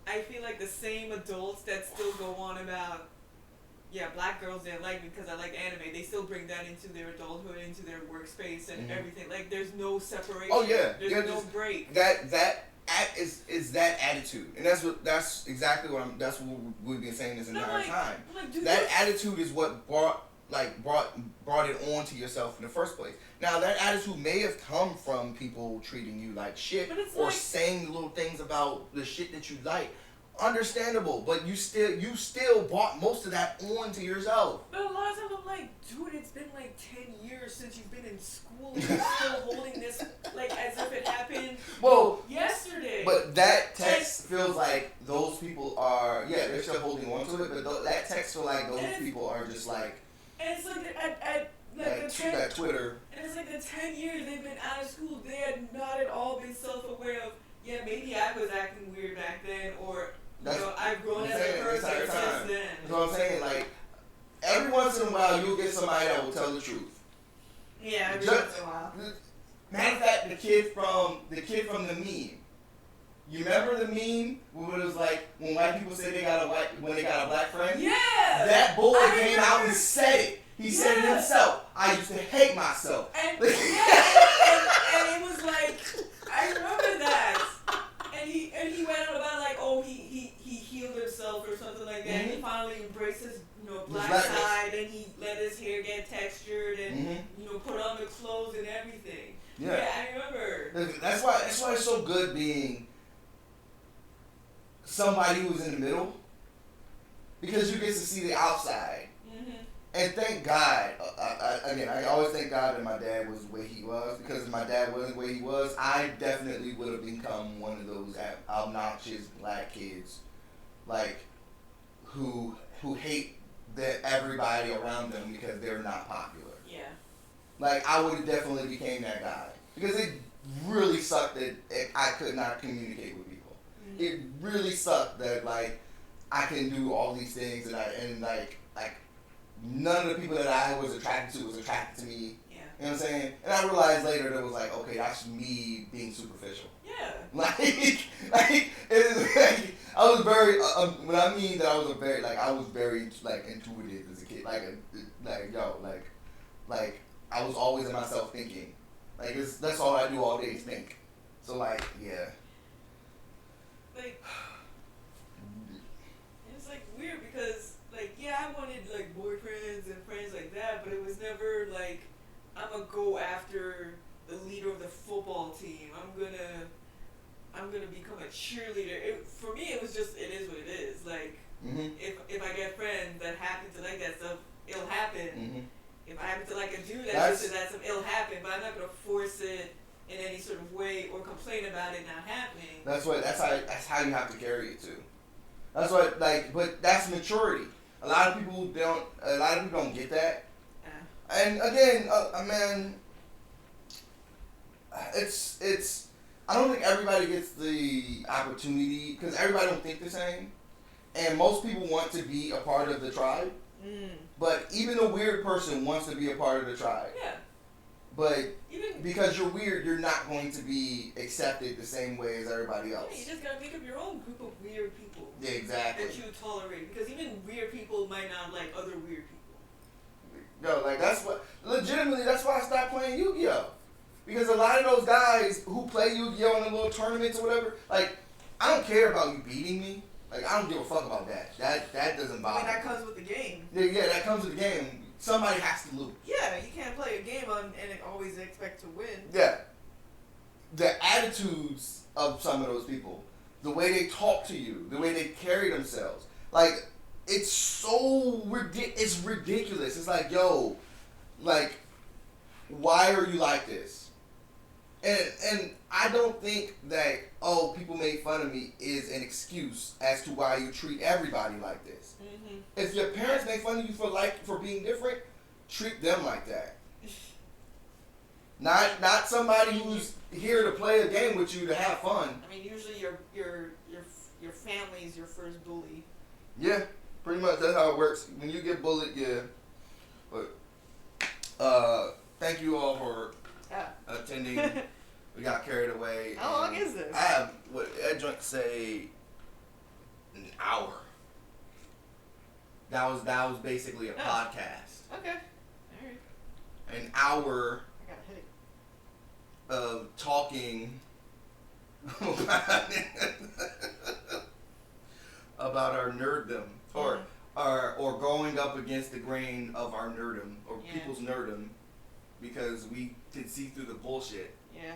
I feel like the same adults that still go on about, yeah, black girls didn't like me because I like anime, they still bring that into their adulthood, into their workspace and everything. Like, there's no separation. Oh, yeah. There's no break. That is that attitude. And that's exactly what we've been saying this entire time. That attitude is what brought it on to yourself in the first place. Now, that attitude may have come from people treating you like shit or saying little things about the shit that you like. Understandable, but you still brought most of that on to yourself. But a lot of times I'm like, dude, it's been like 10 years since you've been in school and you're still holding this like as if it happened yesterday. But that text feels like those people are, they're still holding on to it, but that text feels like those people are just like, and it's like that Twitter. And it's like the 10 years they've been out of school, they had not at all been self-aware of, maybe I was acting weird back then, or I've grown as a person since then. That's what I'm saying. Like, every once in a while, you'll get somebody that will tell the truth. Yeah, every once in a while. Matter of fact, the kid from the meme. You remember the meme where it was like when white people say they got a black friend? Yeah. That boy came out and said it. He said it himself. I used to hate myself. And it was like, I remember that. And he went on about like, oh, he healed himself or something like that. Mm-hmm. And he finally embraced his black side, and he let his hair get textured and put on the clothes and everything. Yeah, I remember. That's why it's so good being somebody who's in the middle, because you get to see the outside. Mm-hmm. And thank God, I always thank God that my dad was the way he was, because if my dad wasn't the way he was, I definitely would have become one of those obnoxious black kids, like, who hate everybody around them because they're not popular. Yeah. Like, I would have definitely became that guy, because it really sucked that I could not communicate with people. Mm-hmm. It really sucked that, like, I can do all these things and none of the people that I was attracted to was attracted to me. Yeah. You know what I'm saying? And I realized later that it was like, okay, that's me being superficial. Yeah. I was very, when I mean that I was I was very intuitive as a kid. I was always in myself thinking. That's all I do all day is think. So yeah. It's weird because I wanted boyfriends and friends like that, but it was never I'm gonna go after the leader of the football team. I'm gonna become a cheerleader. For me, it was just, it is what it is. If I get friends that happen to like that stuff, it'll happen. Mm-hmm. If I happen to like a dude that stuff, it'll happen. But I'm not gonna force it in any sort of way or complain about it not happening. That's how you have to carry it too. That's what but that's maturity. A lot of people don't get that. And again, man, it's. I don't think everybody gets the opportunity, because everybody don't think the same, and most people want to be a part of the tribe. Mm. But even a weird person wants to be a part of the tribe. Yeah. But because you're weird, you're not going to be accepted the same way as everybody else. Yeah, you just gotta make up your own group of weird people. Yeah, exactly. That you tolerate, because even weird people might not like other weird people. That's why I stopped playing Yu-Gi-Oh! Because a lot of those guys who play Yu-Gi-Oh! in little tournaments or whatever, I don't care about you beating me. I don't give a fuck about that. That doesn't bother me. That comes with the game. Yeah, that comes with the game. Somebody has to lose. Yeah, you can't play a game and always expect to win. Yeah. The attitudes of some of those people, the way they talk to you, the way they carry themselves, it's so it's ridiculous. It's yo, why are you like this? And I don't think that, people made fun of me is an excuse as to why you treat everybody like this. Mm-hmm. If your parents make fun of you for being different, treat them like that. Not somebody who's here to play a game with you to have fun. I mean, usually your family is your first bully. Yeah, pretty much that's how it works. When you get bullied, yeah. But thank you all for attending. We got carried away. How long is this? I have what adjunct say an hour. That was basically a podcast. Okay. All right. An hour I got a headache. of talking about our nerddom or going up against the grain of our nerddom or people's nerddom because we could see through the bullshit. Yeah.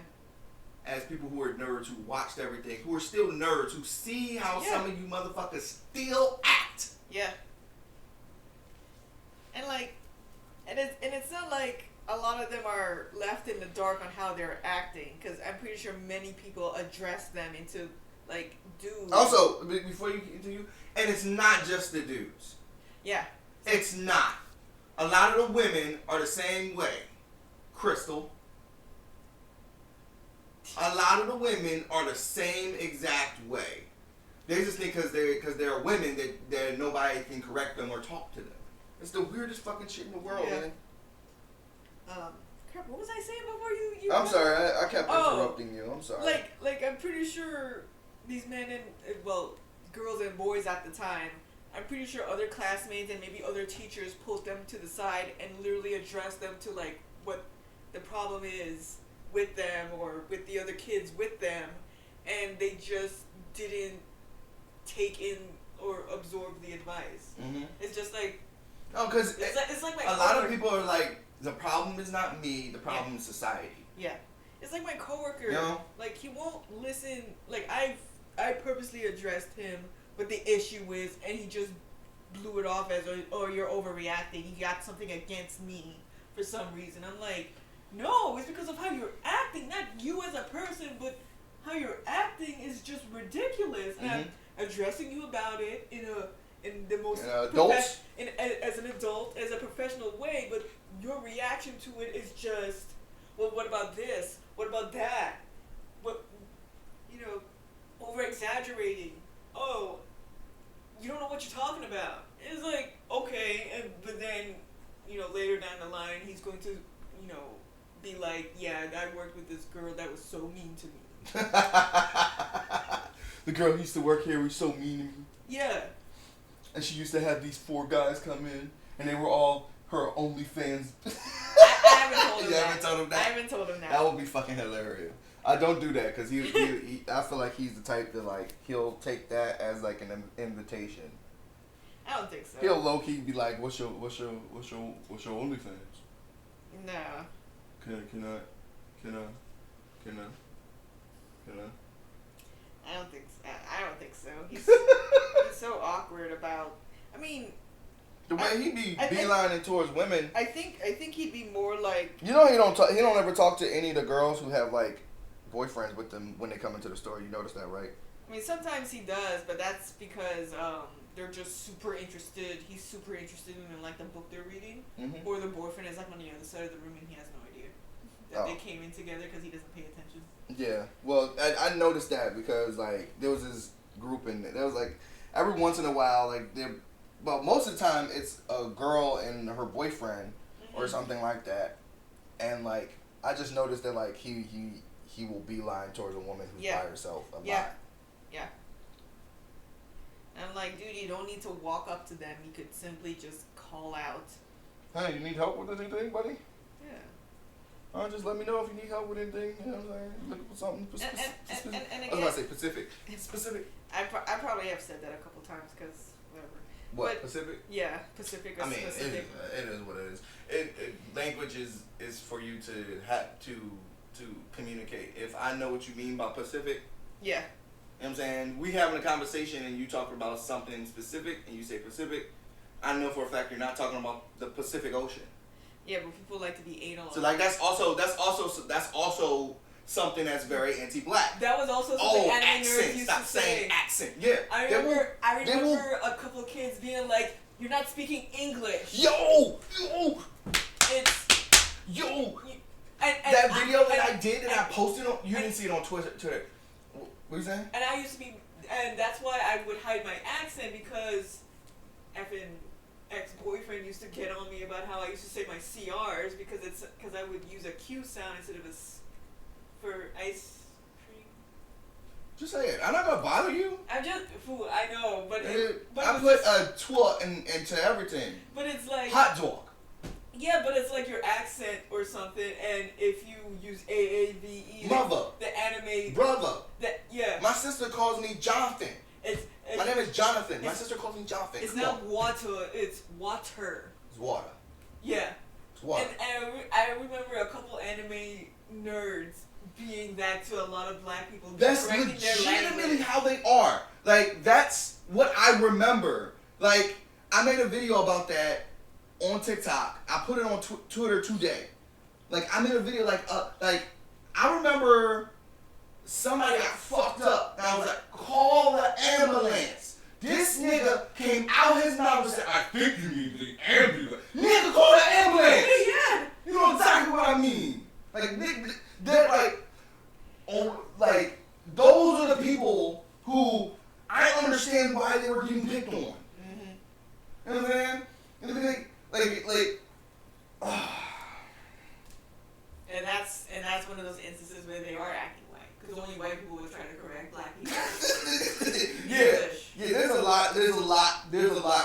As people who are nerds, who watched everything, who are still nerds, who see how some of you motherfuckers still act. Yeah. And it's not like a lot of them are left in the dark on how they're acting, because I'm pretty sure many people address them into like dudes. Also, before you continue, and it's not just the dudes. Yeah. It's not. A lot of the women are the same way. Crystal. A lot of the women are the same exact way. They just think because they're women that nobody can correct them or talk to them. It's the weirdest fucking shit in the world, man. Crap, what was I saying before you I'm sorry, I kept interrupting you. I'm sorry. Like I'm pretty sure these men and girls and boys at the time, I'm pretty sure other classmates and maybe other teachers pulled them to the side and literally addressed them to like what the problem is with them or with the other kids with them, and they just didn't take in or absorb the advice. Mm-hmm. It's just like because it's like a lot of people are like, the problem is not me, the problem is society. Yeah, it's like my coworker. Like he won't listen. Like I purposely addressed him what the issue is, and he just blew it off as, "Oh, you're overreacting. You got something against me for some reason." I'm like, no, it's because of how you're acting, not you as a person, but how you're acting is just ridiculous. And I'm addressing you about it in the most as an adult, as a professional way, but your reaction to it is just, well, what about this? What about that? What, over exaggerating. Oh, you don't know what you're talking about. It's like, okay, but then, later down the line, he's going to, be like, yeah, I worked with this girl that was so mean to me. The girl who used to work here was so mean to me. Yeah. And she used to have these 4 guys come in, and they were all her OnlyFans. I haven't told him that. haven't told him that? I haven't told him that. That would be fucking hilarious. I don't do that because he I feel like he's the type that like he'll take that as like an invitation. I don't think so. He'll low key be like, "What's your OnlyFans?" Nah. Can I? I don't think so. He's so awkward about. I mean, the way he be beelining towards women. I think he'd be more like. He don't ever talk to any of the girls who have like boyfriends with them when they come into the store. You notice that, right? I mean, sometimes he does, but that's because they're just super interested. He's super interested in like the book they're reading, or the boyfriend is like on the other side of the room and he has no idea that they came in together because he doesn't pay attention. Yeah, well, I noticed that because like there was this group and there was like every once in a while but most of the time it's a girl and her boyfriend or something like that, and like I just noticed that like he will beeline towards a woman who's by herself a lot. Yeah. And I'm like, dude, you don't need to walk up to them. You could simply just call out. Hey, you need help with anything, buddy? Yeah. Just let me know if you need help with anything. You know what I'm saying? Looking for something specific. And again, I was about to say Pacific. Specific. I probably have said that a couple times because whatever. What, Pacific? Yeah, Pacific. I mean, it is what it is. Language is for you to have to communicate. If I know what you mean by Pacific. Yeah. You know what I'm saying? We having a conversation and you talk about something specific and you say Pacific, I know for a fact you're not talking about the Pacific Ocean. Yeah, but people like to be anal. So like that's also something that's very anti-black. That was also something anime nerds used Stop to saying say. accent. Yeah. I remember a couple of kids being like, "You're not speaking English." Yo. It's yo. And that video that I did and I posted on. You didn't see it on Twitter. What are you saying? And I used to be, and that's why I would hide my accent because effing ex-boyfriend used to get on me about how I used to say my CRs because I would use a Q sound instead of for ice cream. Just say it. I'm not gonna bother you. I'm just fool. I know, but I put a twat into everything. But it's like hot dog. Yeah, but it's like your accent or something, and if you use AAVE, mother, the anime brother, yeah. My sister calls me Jonathan. My name is Jonathan. My sister calls me Jonathan. It's not water. It's water. It's water. Yeah. It's water. And I remember a couple anime nerds being that to a lot of black people. That's legitimately how they are. Like, that's what I remember. Like, I made a video about that on TikTok. I put it on Twitter today. Like, I made a video like I remember somebody got fucked up. And I was like, call the ambulance. This nigga came out his mouth and said, I think you need the ambulance. Nigga, call the ambulance. Yeah. You know exactly what I mean. Like, they're like, those are the people who I understand why they were getting picked on. Mm-hmm. You know what I'm saying? And that's one of those instances where they are acting white, because only white people would try to correct black people. Yeah. There's a lot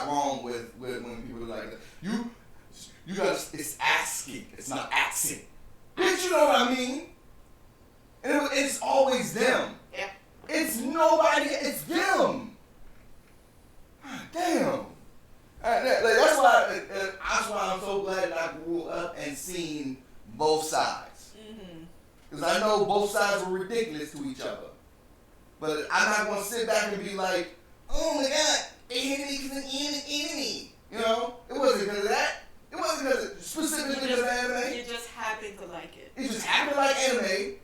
wrong with when people are like that. You gotta, it's asking, it's not asking. Bitch, you know what I mean? And it's always them. Yeah. It's nobody, it's them. Damn. That's why I'm so glad that I grew up and seen both sides. Because I know both sides were ridiculous to each other. But I'm not going to sit back and be like, oh my God, they hit me because of an enemy. You know? It wasn't because of that. It wasn't specifically because of anime. You just happened to like it. You just happened to like anime,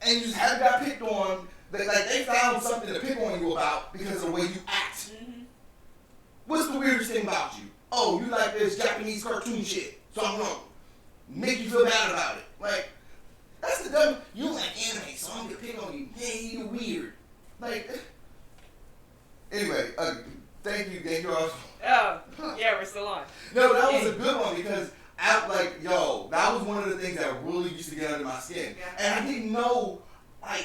and you just happened to got picked on. Like they found something to pick on you about because of the way you act. Mm-hmm. What's the weirdest thing about you? Oh, you like this Japanese cartoon shit, so I'm gonna make you feel bad about it. Like, that's the dumb. You like anime, so I'm gonna pick on you. Hey, you're weird. Like, anyway, thank you all. Oh, yeah, we're still on. No, that was a good one because that was one of the things that really used to get under my skin. Yeah. And I didn't know, I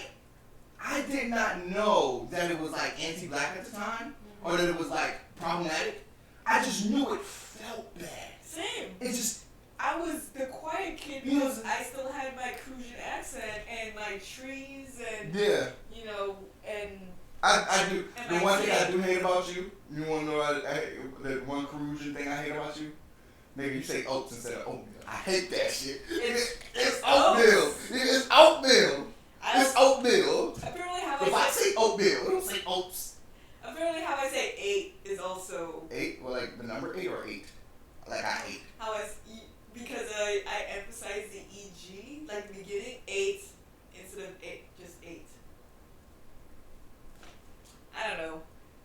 did not know that it was like anti-black at the time, or that it was like problematic. I just knew it felt bad. Same. It just. I was the quiet kid because I still had my Crucian accent and my trees and and I do. The one thing I do hate about you, you want to know the one Crucian thing I hate about you? Nigga, you say oats instead of oatmeal. I hate that shit. It's oatmeal. It's oatmeal. It's oatmeal. Apparently how if I say oatmeal, I don't say oats. Apparently how I say 8 is also 8? Well, like the number 8 or 8? Like I hate. Because I emphasize the EG, like the beginning, 8 instead of 8, just 8. I don't know.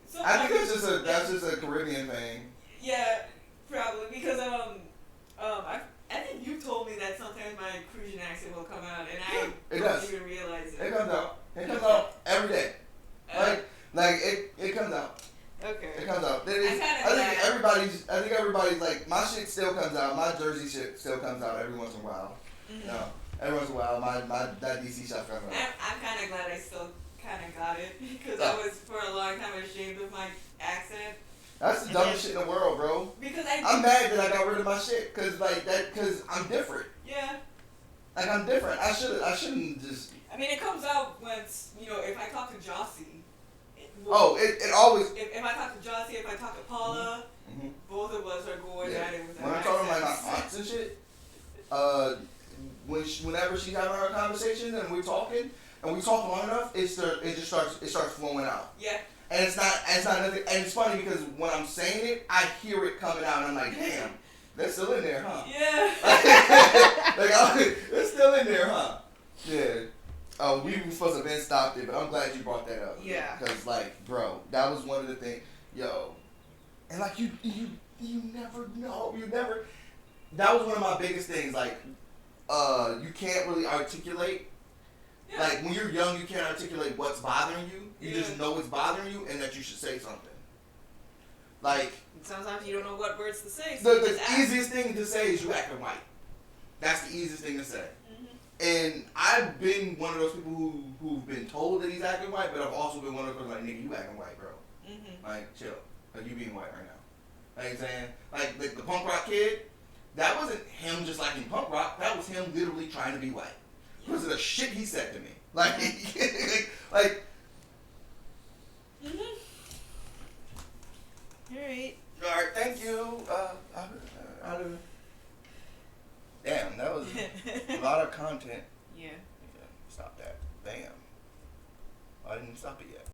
So I think that's just a Caribbean thing. Yeah, probably because I think you told me that sometimes my Crucian accent will come out, and I don't even realize it. It comes out. It comes out every day. It comes out. Okay. It comes out. I think everybody's like, my shit still comes out. My Jersey shit still comes out every once in a while. Mm-hmm. No, every once in a while, that DC stuff comes out. I'm kind of glad I still kind of got it because I was for a long time ashamed of my accent. That's the dumbest shit in the world, bro. Because I'm mad that I got rid of my shit because I'm different. Yeah. Like I'm different. I shouldn't just. I mean, it comes out once if I talk to Jossie. It always. If I talk to Jossie, if I talk to Paula, both of us are going at it with that. When I'm talking about my aunts and shit, whenever she's having her conversation and we're talking and we talk long enough, it starts flowing out. Yeah. And it's not nothing. And it's funny because when I'm saying it, I hear it coming out, and I'm like, damn, they're still in there, huh? Yeah. They're still in there, huh? Yeah. We were supposed to have been stopped it, but I'm glad you brought that up. Yeah. Because, bro, that was one of the things. Yo. And, you never know. That was one of my biggest things. You can't really articulate. Yeah. Like, when you're young, you can't articulate what's bothering you. You just know it's bothering you and that you should say something. Like, sometimes you don't know what words to say. So the easiest thing to say is you acting white. That's the easiest thing to say. And I've been one of those people who've been told that he's acting white, but I've also been one of those like, nigga, you acting white, bro. Like, chill. Like, you being white right now. Like, I'm saying, like the punk rock kid, that wasn't him just liking punk rock. That was him literally trying to be white. Because of the shit he said to me. Like, like. Alright. Alright, thank you. Damn, that was a lot of content. Yeah. Stop that. Damn. I didn't stop it yet.